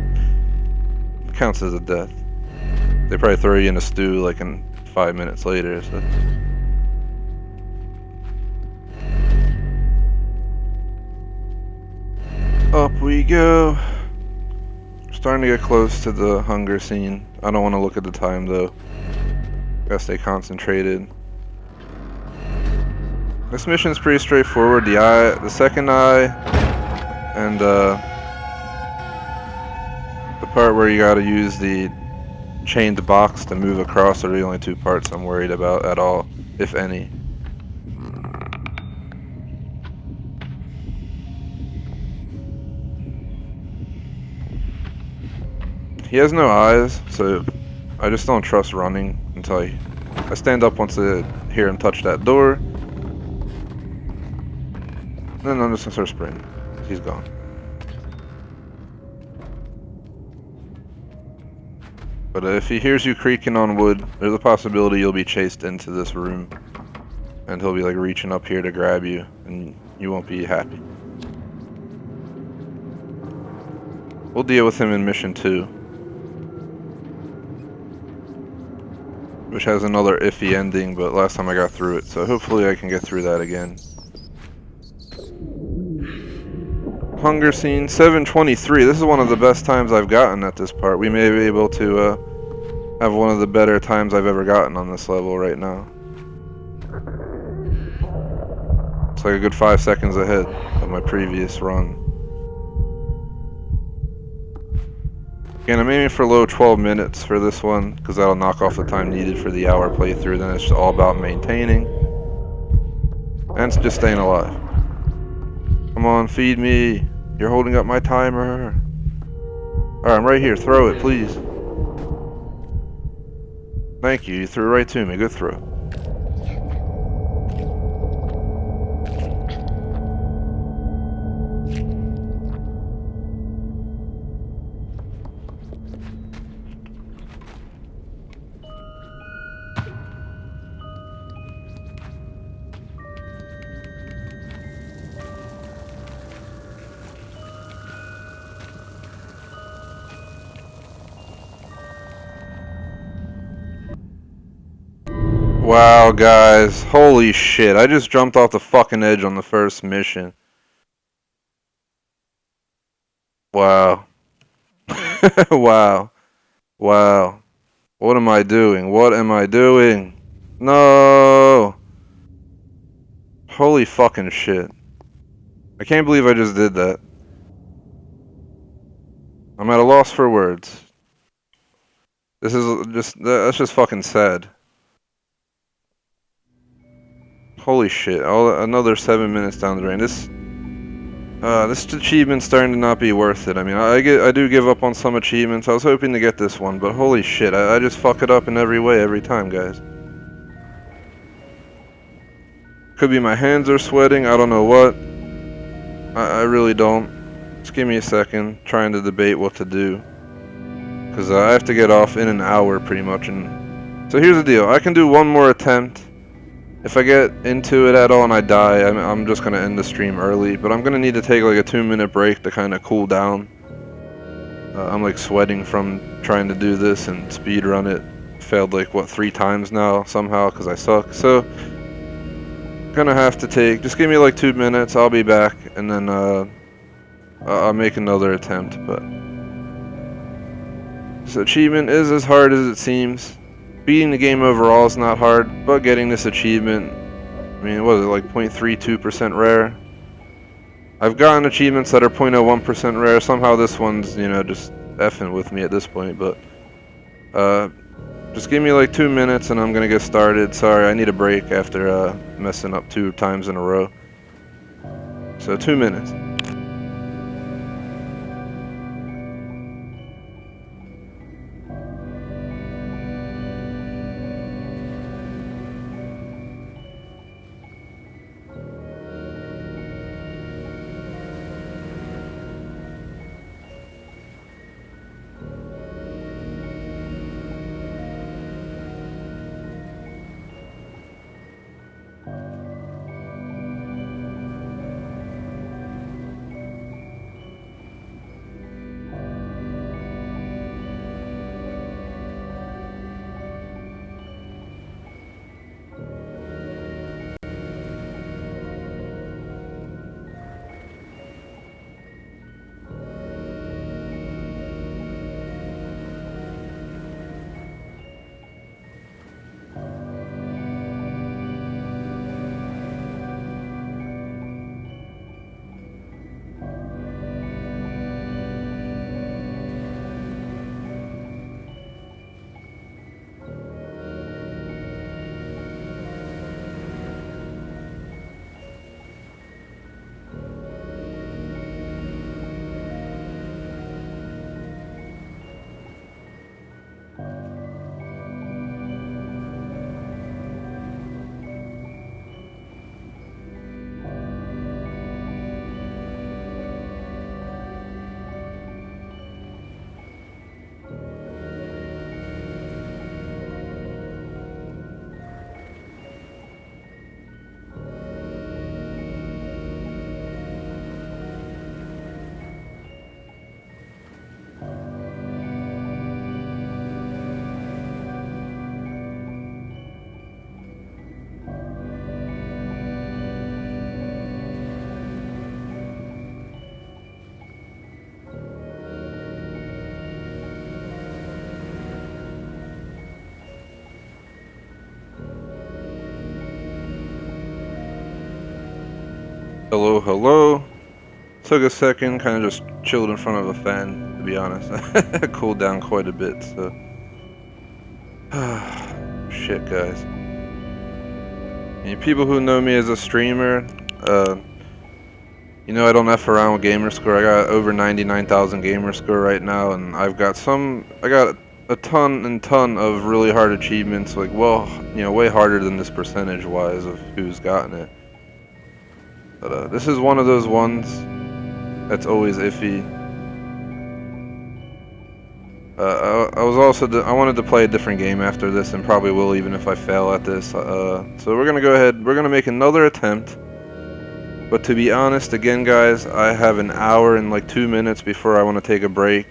[SPEAKER 1] counts as a death. They probably throw you in a stew like in 5 minutes later. So. Up we go. Starting to get close to the hunger scene. I don't want to look at the time though. Gotta stay concentrated. This mission's pretty straightforward. The second eye, and the part where you gotta use the chained box to move across are the only two parts I'm worried about at all, if any. He has no eyes, so I just don't trust running until I stand up once I hear him touch that door. Then I'm just gonna start sprinting. He's gone. But if he hears you creaking on wood, there's a possibility you'll be chased into this room. And he'll be like reaching up here to grab you, and you won't be happy. We'll deal with him in mission 2. Which has another iffy ending, but last time I got through it, so hopefully I can get through that again. Hunger scene 723. This is one of the best times I've gotten at this part. We may be able to have one of the better times I've ever gotten on this level right now. It's like a good 5 seconds ahead of my previous run. Again, I'm aiming for low 12 minutes for this one, because that'll knock off the time needed for the hour playthrough. Then it's just all about maintaining. And it's just staying alive. Come on, feed me. You're holding up my timer. Alright, I'm right here. Throw it, please. Thank you. You threw it right to me. Good throw. Wow, guys. Holy shit. I just jumped off the fucking edge on the first mission. Wow. Wow. Wow. What am I doing? What am I doing? No. Holy fucking shit. I can't believe I just did that. I'm at a loss for words. This is that's just fucking sad. Holy shit, another 7 minutes down the drain. This achievement's starting to not be worth it. I mean, I do give up on some achievements. I was hoping to get this one, but holy shit, I just fuck it up in every way every time, guys. Could be my hands are sweating, I don't know what. I really don't. Just give me a second, trying to debate what to do. Because I have to get off in an hour, pretty much. And so here's the deal, I can do one more attempt. If I get into it at all and I die, I'm just going to end the stream early. But I'm going to need to take like a 2-minute break to kind of cool down. I'm like sweating from trying to do this and speed run it. Failed like, what, 3 times now somehow because I suck. So gonna have to take, just give me like 2 minutes, I'll be back, and then I'll make another attempt. But this achievement is as hard as it seems. Beating the game overall is not hard, but getting this achievement, I mean, what is it, like 0.32% rare? I've gotten achievements that are 0.01% rare. Somehow this one's, you know, just effing with me at this point. But just give me like 2 minutes and I'm gonna get started. Sorry, I need a break after messing up 2 times in a row. So 2 minutes. Hello, hello. Took a second, kind of just chilled in front of a fan, to be honest. Cooled down quite a bit, so. Shit, guys. And people who know me as a streamer, you know I don't F around with gamer score. I got over 99,000 gamer score right now, and I got a ton of really hard achievements, like, well, you know, way harder than this percentage-wise of who's gotten it. But this is one of those ones that's always iffy. I was also I wanted to play a different game after this, and probably will even if I fail at this. So we're gonna go ahead. We're gonna make another attempt. But to be honest, again, guys, I have an hour and like 2 minutes before I want to take a break,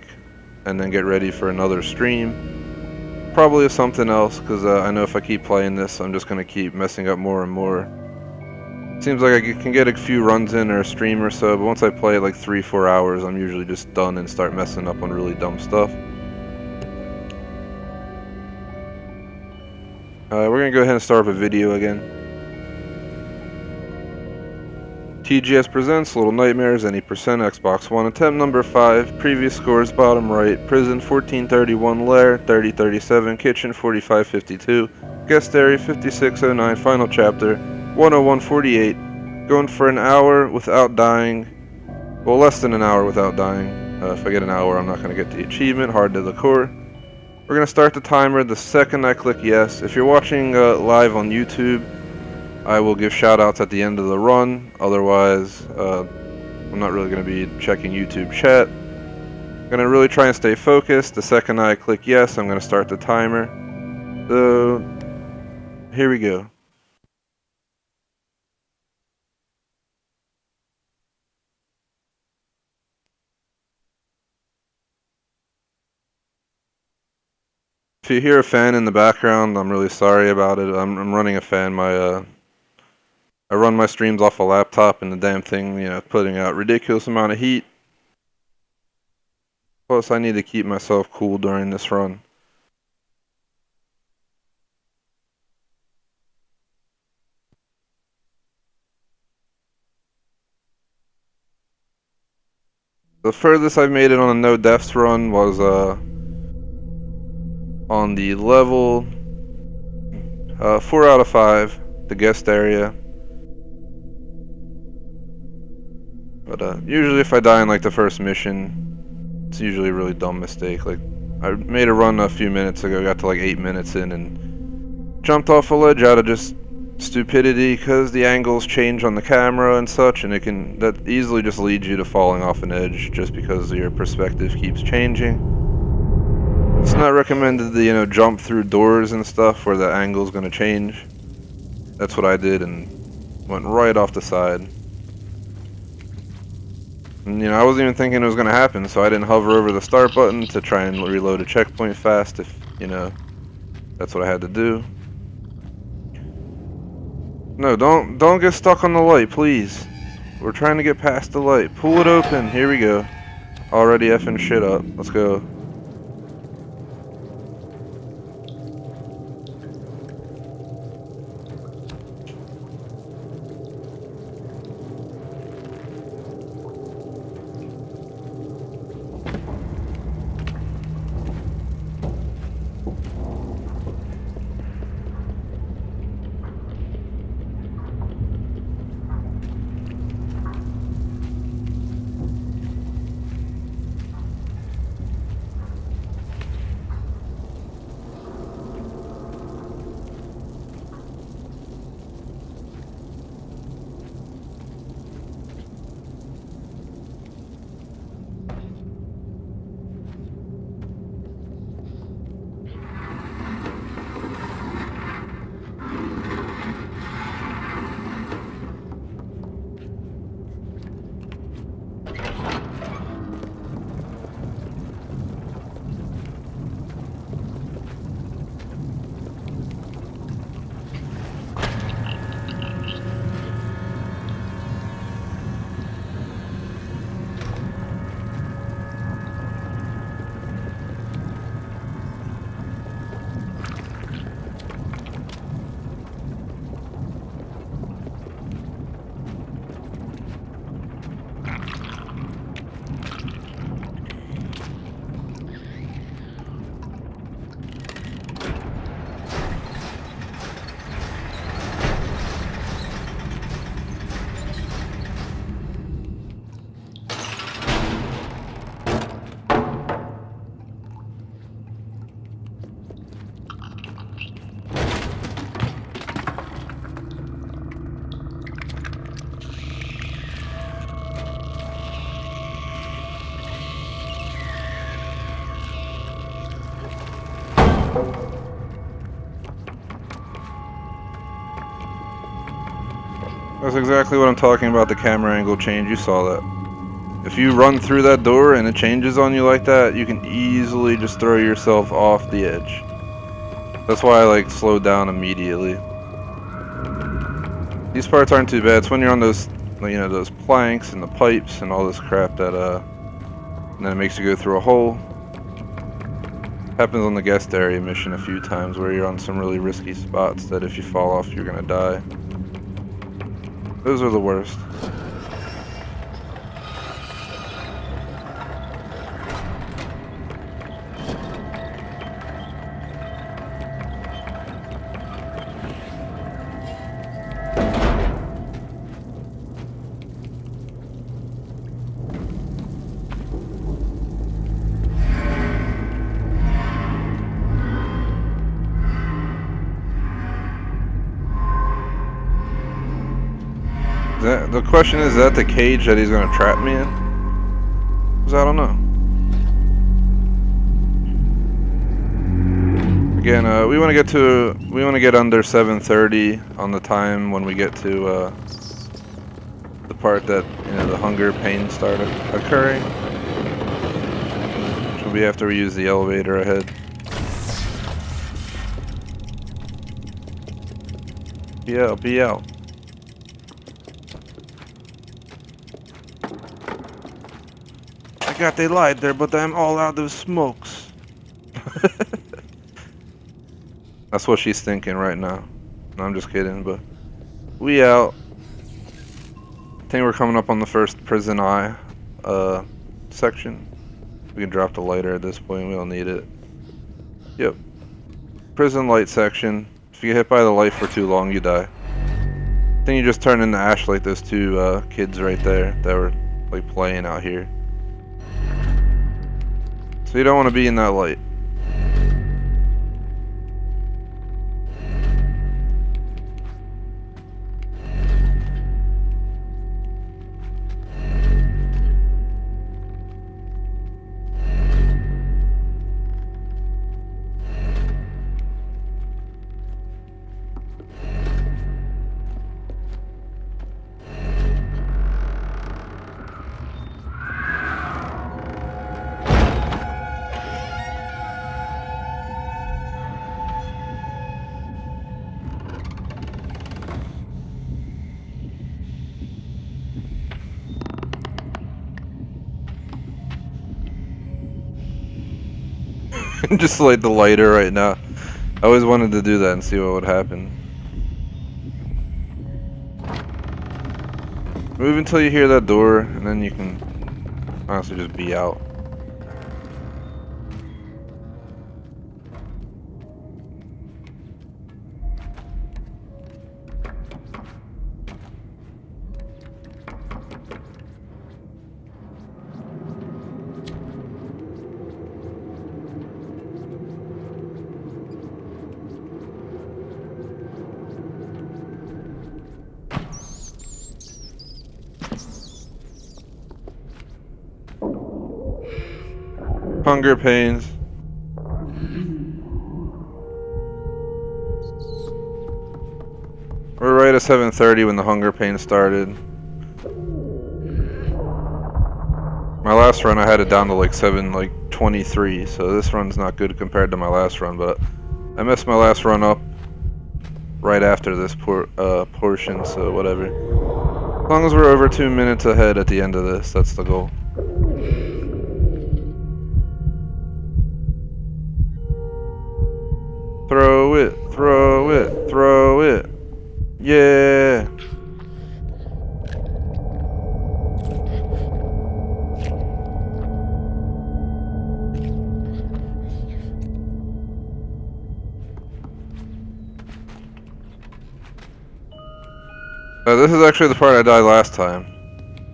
[SPEAKER 1] and then get ready for another stream. Probably something else, because I know if I keep playing this, I'm just gonna keep messing up more and more. Seems like I can get a few runs in or a stream or so, but once I play like 3-4 hours, I'm usually just done and start messing up on really dumb stuff. We're gonna go ahead and start up a video again. TGS presents Little Nightmares, any percent, Xbox One, attempt number 5, previous scores bottom right, prison 1431, lair 3037, kitchen 4552, guest area 5609, final chapter 10148, going for an hour without dying, well, less than an hour without dying. If I get an hour, I'm not going to get the achievement, hard to the core. We're going to start the timer the second I click yes. If you're watching live on YouTube, I will give shoutouts at the end of the run. Otherwise, I'm not really going to be checking YouTube chat. I'm going to really try and stay focused. The second I click yes, I'm going to start the timer. So, here we go. If you hear a fan in the background, I'm really sorry about it. I'm running a fan. My I run my streams off a laptop and the damn thing, you know, putting out ridiculous amount of heat. Plus, I need to keep myself cool during this run. The furthest I've made it on a no deaths run was on the level 4 out of 5, the guest area. But usually if I die in like the first mission, it's usually a really dumb mistake. Like, I made a run a few minutes ago, got to like 8 minutes in and jumped off a ledge out of just stupidity because the angles change on the camera and such, and that easily just leads you to falling off an edge just because your perspective keeps changing. It's not recommended to, you know, jump through doors and stuff where the angle's gonna change. That's what I did and went right off the side. And, you know, I wasn't even thinking it was gonna happen, so I didn't hover over the start button to try and reload a checkpoint fast if, you know, that's what I had to do. No, don't get stuck on the light, please. We're trying to get past the light. Pull it open. Here we go. Already effing shit up. Let's go. That's exactly what I'm talking about, the camera angle change. You saw that. If you run through that door and it changes on you like that, you can easily just throw yourself off the edge. That's why I like slowed down immediately. These parts aren't too bad. It's when you're on those, you know, those planks and the pipes and all this crap that and then it makes you go through a hole. Happens on the guest area mission a few times where you're on some really risky spots that if you fall off you're gonna die. Those are the worst. The question is that the cage that he's gonna trap me in? 'Cause I don't know. Again, we want to get under 7:30 on the time when we get to the part that, you know, the hunger pains start occurring, which will be after we use the elevator ahead. Be out, be out. forgot they lied there, but I'm all out of smokes. That's what she's thinking right now. No, I'm just kidding, but we out. I think we're coming up on the first prison eye section. We can drop the lighter at this point, we don't need it. Yep. Prison light section. If you get hit by the light for too long, you die. Then you just turn into ash like those two kids right there that were like playing out here. So you don't want to be in that light. Just light the lighter right now. I always wanted to do that and see what would happen. Move until you hear that door, and then you can honestly just be out. Hunger pains. We're right at 7:30 when the hunger pains started. My last run I had it down to like 7:23, so this run's not good compared to my last run, but I messed my last run up right after this portion, so whatever. As long as we're over 2 minutes ahead at the end of this, that's the goal. Throw it, throw it, throw it. Yeah. This is actually the part I died last time.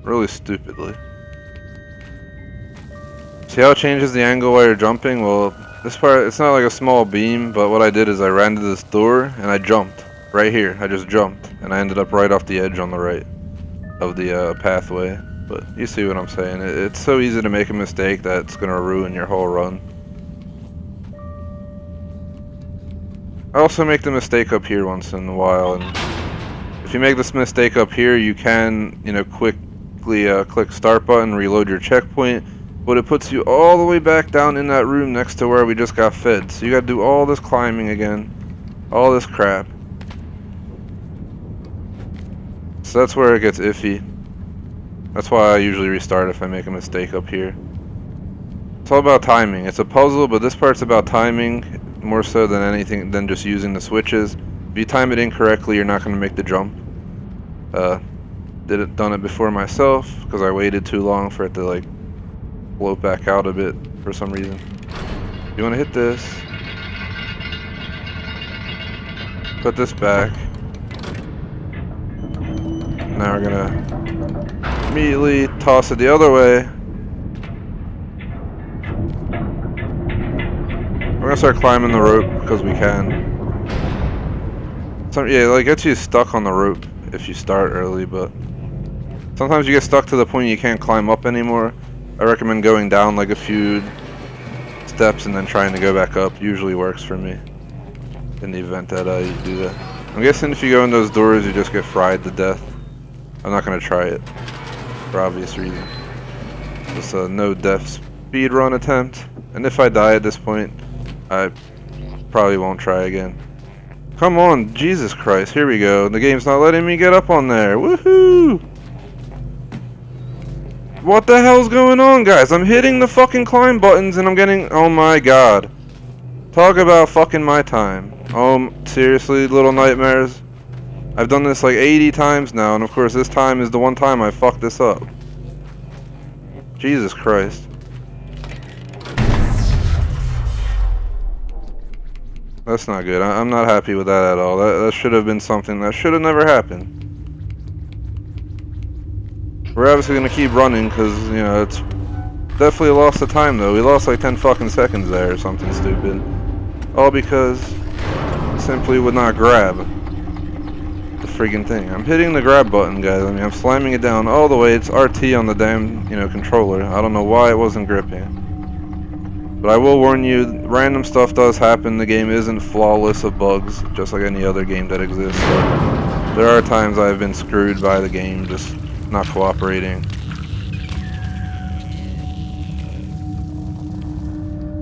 [SPEAKER 1] Really stupidly. See how it changes the angle while you're jumping? Well, this part, it's not like a small beam, but what I did is I ran to this door and I jumped. Right here, I just jumped. And I ended up right off the edge on the right of the pathway. But you see what I'm saying. It's so easy to make a mistake that it's going to ruin your whole run. I also make the mistake up here once in a while, and if you make this mistake up here, you can, quickly click start button, reload your checkpoint, but it puts you all the way back down in that room next to where we just got fed. So you gotta do all this climbing again, all this crap. So that's where it gets iffy. That's why I usually restart if I make a mistake up here. It's all about timing. It's a puzzle, but this part's about timing more so than anything than just using the switches. If you time it incorrectly, you're not going to make the jump. Done it before myself because I waited too long for it to like float back out a bit for some reason. You want to hit this. Put this back. Now we're gonna immediately toss it the other way. We're gonna start climbing the rope because we can. Yeah, like gets you stuck on the rope if you start early, but sometimes you get stuck to the point you can't climb up anymore. I recommend going down like a few steps and then trying to go back up. Usually works for me in the event that you do that. I'm guessing if you go in those doors, you just get fried to death. I'm not gonna try it for obvious reasons. Just a no death speed run attempt, and if I die at this point, I probably won't try again. Come on, Jesus Christ, here we go. The game's not letting me get up on there. Woohoo! What the hell's going on, guys? I'm hitting the fucking climb buttons and I'm getting... Oh my god. Talk about fucking my time. Seriously, little nightmares? I've done this like 80 times now, and of course this time is the one time I fucked this up. Jesus Christ. That's not good. I'm not happy with that at all. That should have been something that should have never happened. We're obviously gonna keep running because, you know, it's definitely a loss of time though. We lost like 10 fucking seconds there or something stupid. All because simply would not grab the friggin' thing. I'm hitting the grab button, guys. I mean, I'm slamming it down all the way. It's RT on the damn, you know, controller. I don't know why it wasn't gripping. But I will warn you, random stuff does happen. The game isn't flawless of bugs, just like any other game that exists. So there are times I've been screwed by the game just not cooperating.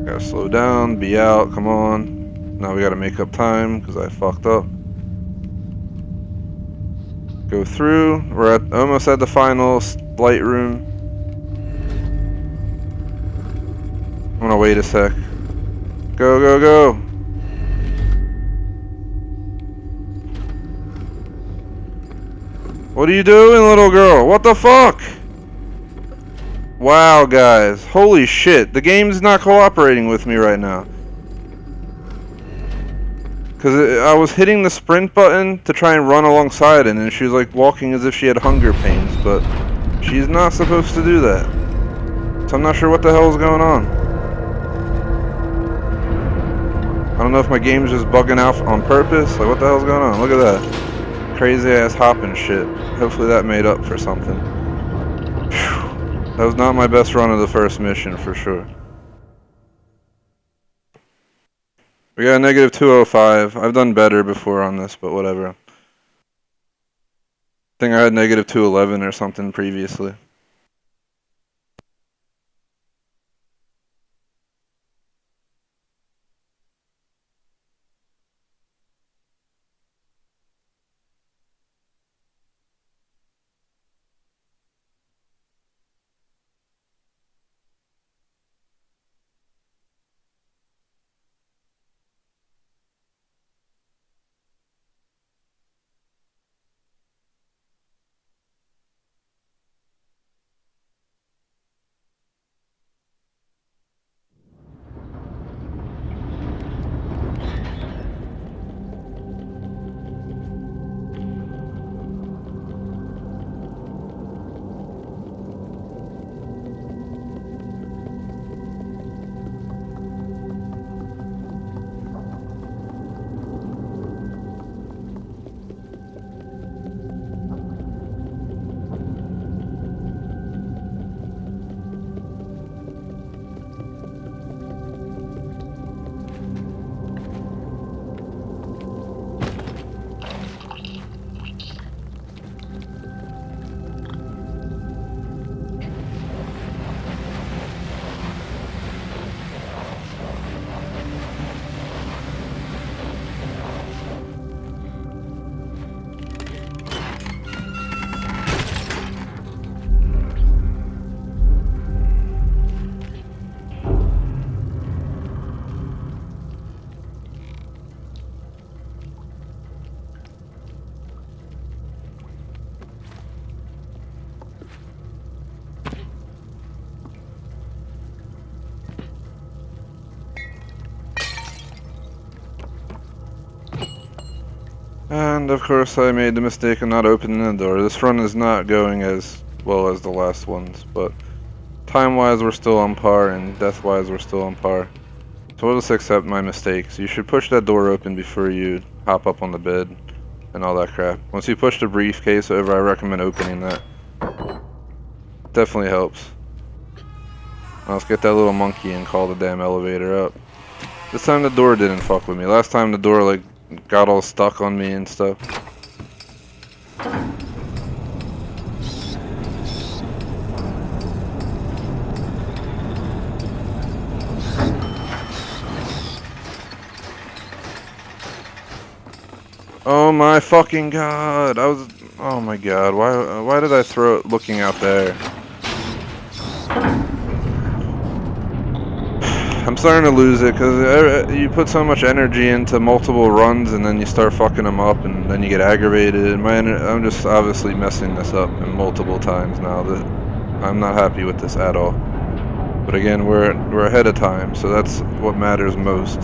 [SPEAKER 1] Gotta slow down, be out, come on. Now we gotta make up time because I fucked up. Go through. We're almost at the final light room. I'm gonna wait a sec. Go, go, go. What are you doing, little girl? What the fuck? Wow, guys. Holy shit. The game's not cooperating with me right now. Because I was hitting the sprint button to try and run alongside it, and she was like walking as if she had hunger pains, but she's not supposed to do that. So I'm not sure what the hell is going on. I don't know if my game's just bugging out on purpose. Like, what the hell's going on? Look at that. Crazy ass hopping shit. Hopefully that made up for something. Whew. That was not my best run of the first mission, for sure. We got a negative 205. I've done better before on this, but whatever. I think I had negative 211 or something previously. And of course I made the mistake of not opening the door. This run is not going as well as the last ones, but time-wise we're still on par, and death-wise we're still on par. So we'll just accept my mistakes. You should push that door open before you hop up on the bed and all that crap. Once you push the briefcase over, I recommend opening that. Definitely helps. Now let's get that little monkey and call the damn elevator up. This time the door didn't fuck with me. Last time the door like got all stuck on me and stuff. Oh my fucking god. Oh my god. Why did I throw it looking out there? I'm starting to lose it because you put so much energy into multiple runs and then you start fucking them up and then you get aggravated. I'm just obviously messing this up in multiple times now. That I'm not happy with this at all. But again, we're ahead of time, so that's what matters most.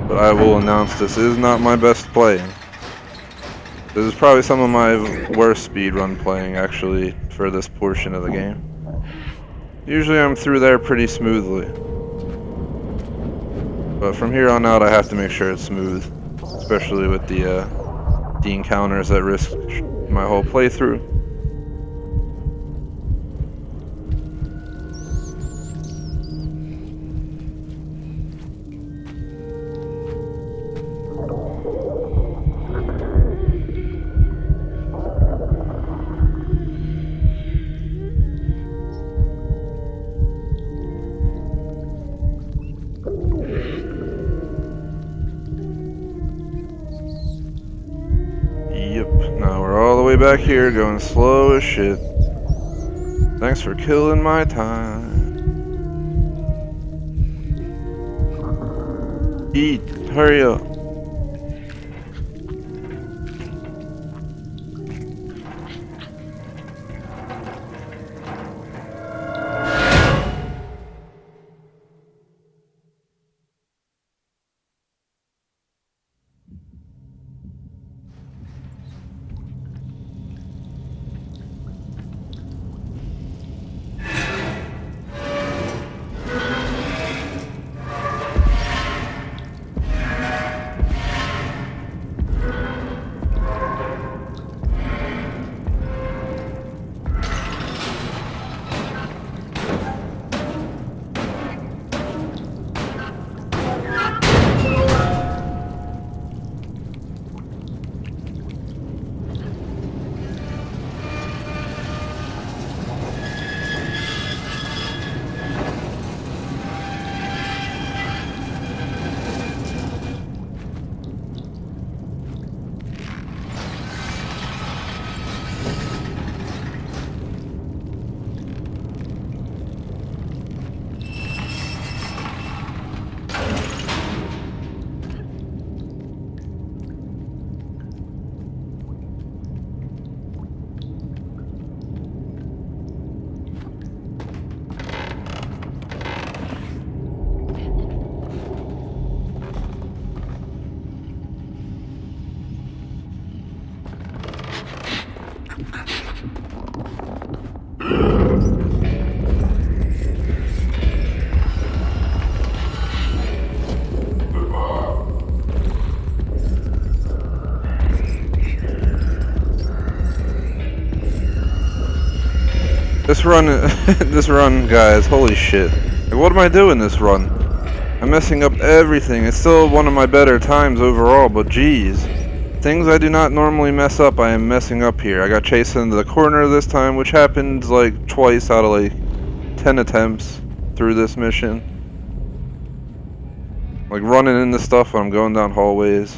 [SPEAKER 1] But I will announce this is not my best playing. This is probably some of my worst speedrun playing actually for this portion of the game. Usually I'm through there pretty smoothly. But from here on out I have to make sure it's smooth. Especially with the encounters that risk my whole playthrough. Yep, now we're all the way back here going slow as shit. Thanks for killing my time. Eat, hurry up. This run, guys, holy shit. Like, what am I doing this run? I'm messing up everything. It's still one of my better times overall, but geez. Things I do not normally mess up, I am messing up here. I got chased into the corner this time, which happened like twice out of like 10 attempts through this mission. Like running into stuff when I'm going down hallways.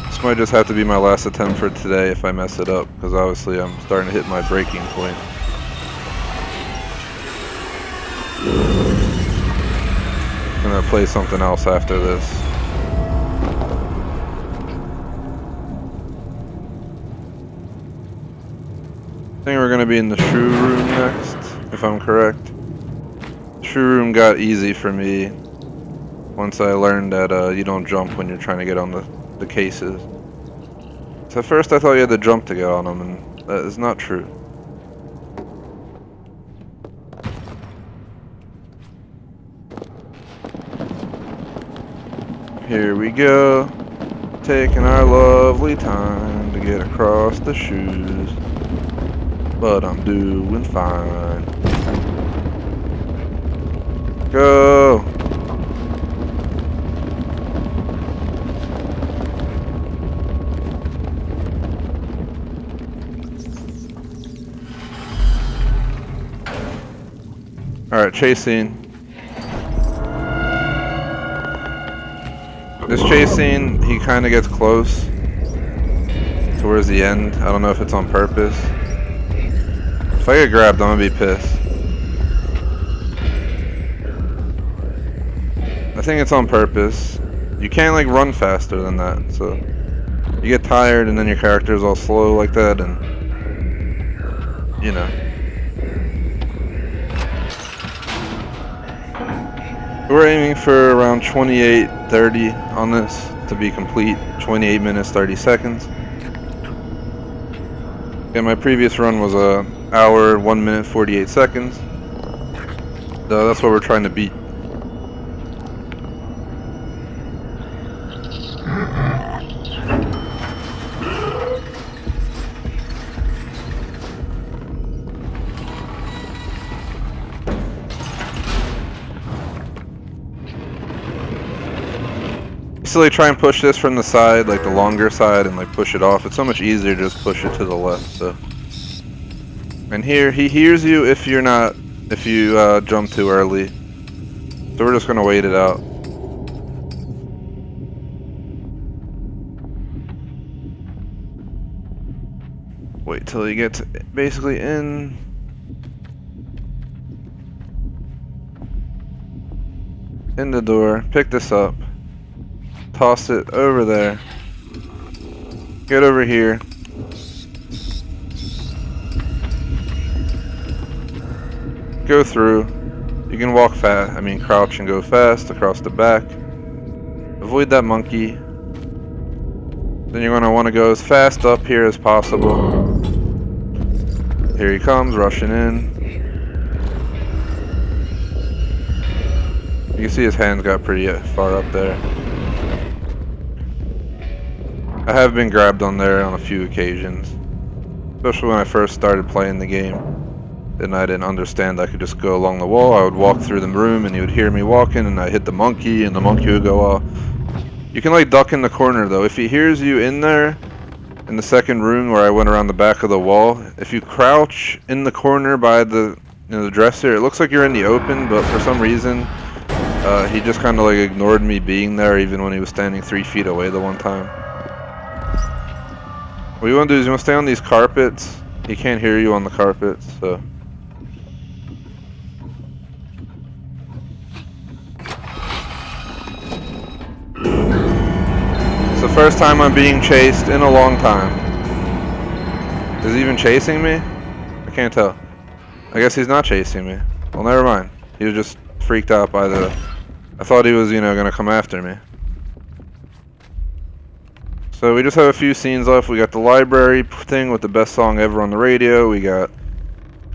[SPEAKER 1] This might just have to be my last attempt for today if I mess it up, because obviously I'm starting to hit my breaking point. I'm gonna play something else after this. I think we're gonna be in the shoe room next, if I'm correct. The shoe room got easy for me once I learned that you don't jump when you're trying to get on the cases. So at first I thought you had to jump to get on them, and that is not true. Here we go, taking our lovely time to get across the shoes, but I'm doing fine. Go! Alright, chase scene. This chase scene, he kind of gets close towards the end. I don't know if it's on purpose. If I get grabbed, I'm gonna be pissed. I think it's on purpose. You can't like run faster than that, so you get tired and then your character's all slow like that, and you know. We're aiming for around 28:30 on this to be complete. 28 minutes 30 seconds. Yeah, my previous run was a hour 1 minute 48 seconds. So that's what we're trying to beat. Basically try and push this from the side, like the longer side, and like push it off. It's so much easier to just push it to the left. So, and here he hears you if you jump too early. So we're just gonna wait it out. Wait till he gets basically in. In the door. Pick this up. Toss it over there. Get over here. Go through. You can walk fast. Crouch and go fast across the back. Avoid that monkey. Then you're gonna want to go as fast up here as possible. Here he comes, rushing in. You can see his hands got pretty far up there. I have been grabbed on there on a few occasions, especially when I first started playing the game. And I didn't understand I could just go along the wall. I would walk through the room and he would hear me walking, and I hit the monkey and the monkey would go off. You can like duck in the corner though. If he hears you in there, in the second room where I went around the back of the wall, if you crouch in the corner by the dresser, it looks like you're in the open, but for some reason he just kind of like ignored me being there even when he was standing 3 feet away the one time. What you want to do is you want to stay on these carpets. He can't hear you on the carpets, so. It's the first time I'm being chased in a long time. Is he even chasing me? I can't tell. I guess he's not chasing me. Well, never mind. He was just freaked out by the... I thought he was, gonna come after me. So we just have a few scenes left. We got the library thing with the best song ever on the radio. We got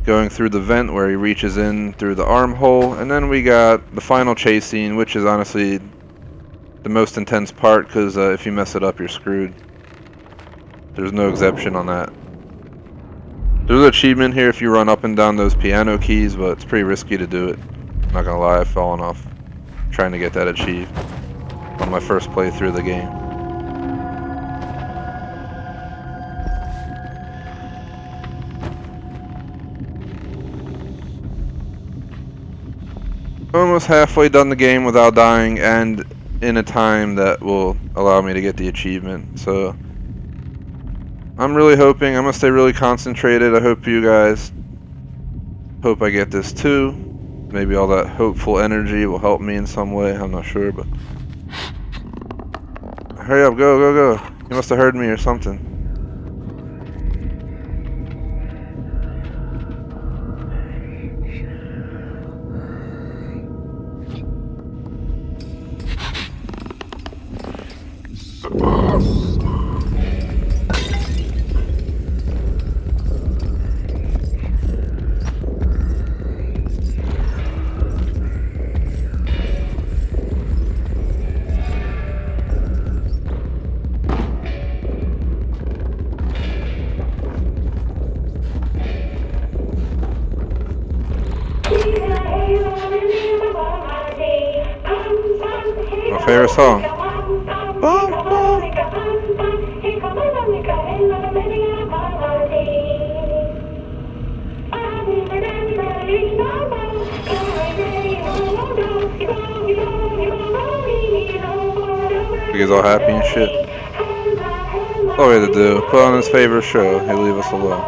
[SPEAKER 1] going through the vent where he reaches in through the armhole. And then we got the final chase scene, which is honestly the most intense part, because if you mess it up, you're screwed. There's no exception on that. There's an achievement here if you run up and down those piano keys, but it's pretty risky to do it. I'm not gonna lie, I've fallen off trying to get that achieved on my first playthrough of the game. Almost halfway done the game without dying, and in a time that will allow me to get the achievement. So I'm really hoping, I'm gonna stay really concentrated. I hope you guys hope I get this too. Maybe all that hopeful energy will help me in some way. I'm not sure, but hurry up, go, go, go. You must have heard me or something. My favorite song. Bum, bum. He's all happy and shit. That's all we had to do. Put on his favorite show. He'll leave us alone.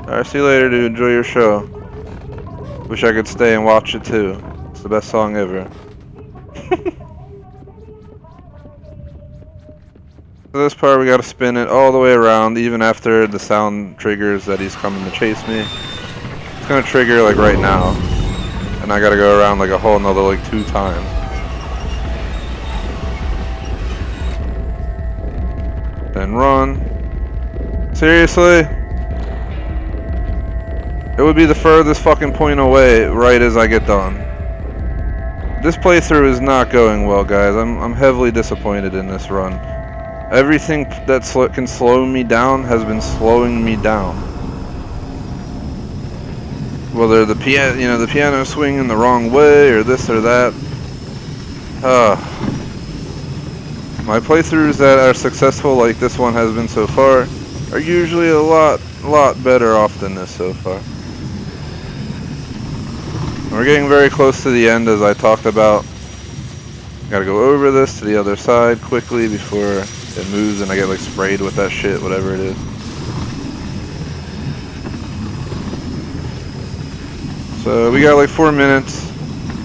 [SPEAKER 1] Alright, see you later, dude. Enjoy your show. Wish I could stay and watch it too. It's the best song ever. For this part, we gotta spin it all the way around, even after the sound triggers that he's coming to chase me. It's gonna trigger like right now, and I gotta go around like a whole another like 2 times. Then run. Seriously? It would be the furthest fucking point away right as I get done. This playthrough is not going well, guys. I'm heavily disappointed in this run. Everything that can slow me down has been slowing me down. Whether the piano, the piano swinging the wrong way or this or that. My playthroughs that are successful, like this one has been so far, are usually a lot better off than this so far. We're getting very close to the end, as I talked about. Gotta go over this to the other side quickly before it moves and I get like sprayed with that shit, whatever it is. So we got like 4 minutes.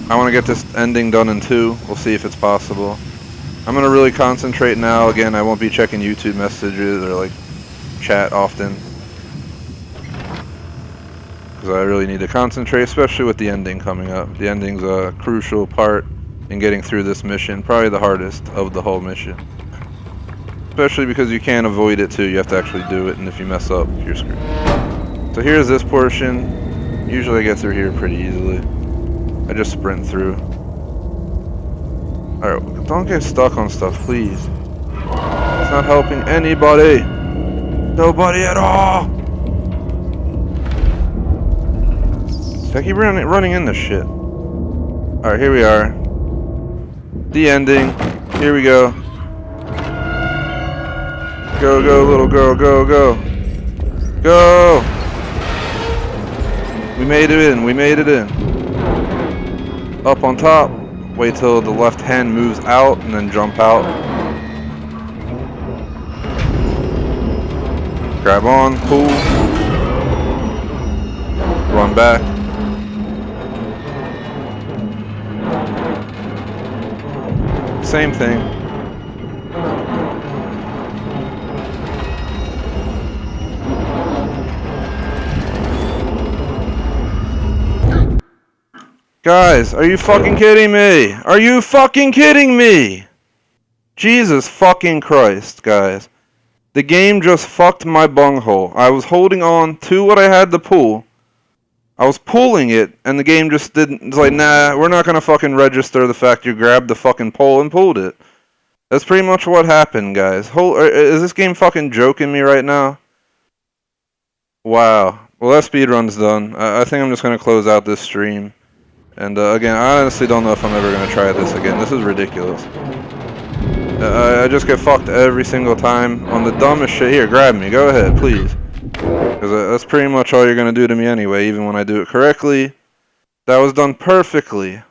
[SPEAKER 1] I want to get this ending done in 2. We'll see if it's possible. I'm gonna really concentrate now. Again, I won't be checking YouTube messages or like chat often, because I really need to concentrate, especially with the ending coming up. The ending's a crucial part in getting through this mission, probably the hardest of the whole mission. Especially because you can't avoid it too, you have to actually do it, and if you mess up, you're screwed. So here's this portion. Usually I get through here pretty easily. I just sprint through. Alright, don't get stuck on stuff, please. It's not helping anybody. Nobody at all! I keep running in this shit. Alright, here we are. The ending. Here we go. Go, go, little girl, go, go. Go! We made it in, we made it in. Up on top. Wait till the left hand moves out and then jump out. Grab on, pull. Run back. Same thing. Guys, are you fucking kidding me? Are you fucking kidding me? Jesus fucking Christ, guys. The game just fucked my bunghole. I was holding on to what I had to pull. I was pulling it, and the game just didn't. It's like, nah, we're not gonna fucking register the fact you grabbed the fucking pole and pulled it. That's pretty much what happened, guys. Is this game fucking joking me right now? Wow. Well, that speedrun's done. I think I'm just gonna close out this stream. And again, I honestly don't know if I'm ever gonna try this again. This is ridiculous. I just get fucked every single time on the dumbest shit. Here, grab me. Go ahead, please. Because that's pretty much all you're going to do to me anyway, even when I do it correctly. That was done perfectly.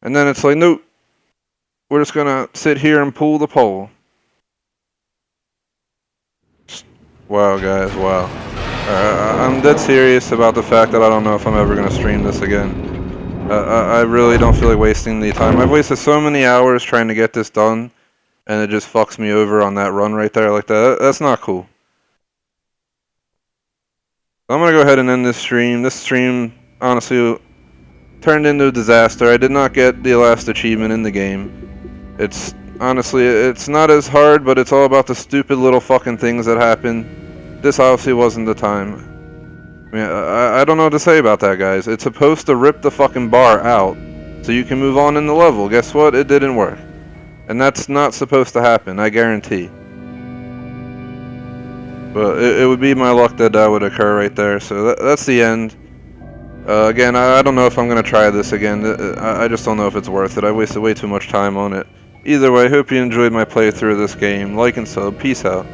[SPEAKER 1] And then it's like, nope. We're just going to sit here and pull the pole. Wow, guys, wow. I'm dead serious about the fact that I don't know if I'm ever going to stream this again. I really don't feel like wasting the time. I've wasted so many hours trying to get this done, and it just fucks me over on that run right there like that. That's not cool. I'm going to go ahead and end this stream. This stream, honestly, turned into a disaster. I did not get the last achievement in the game. Honestly, it's not as hard, but it's all about the stupid little fucking things that happen. This obviously wasn't the time. I mean, I don't know what to say about that, guys. It's supposed to rip the fucking bar out so you can move on in the level. Guess what? It didn't work. And that's not supposed to happen, I guarantee. But it would be my luck that would occur right there. So that's the end. Again, I don't know if I'm going to try this again. I just don't know if it's worth it. I wasted way too much time on it. Either way, hope you enjoyed my playthrough of this game. Like and sub. Peace out.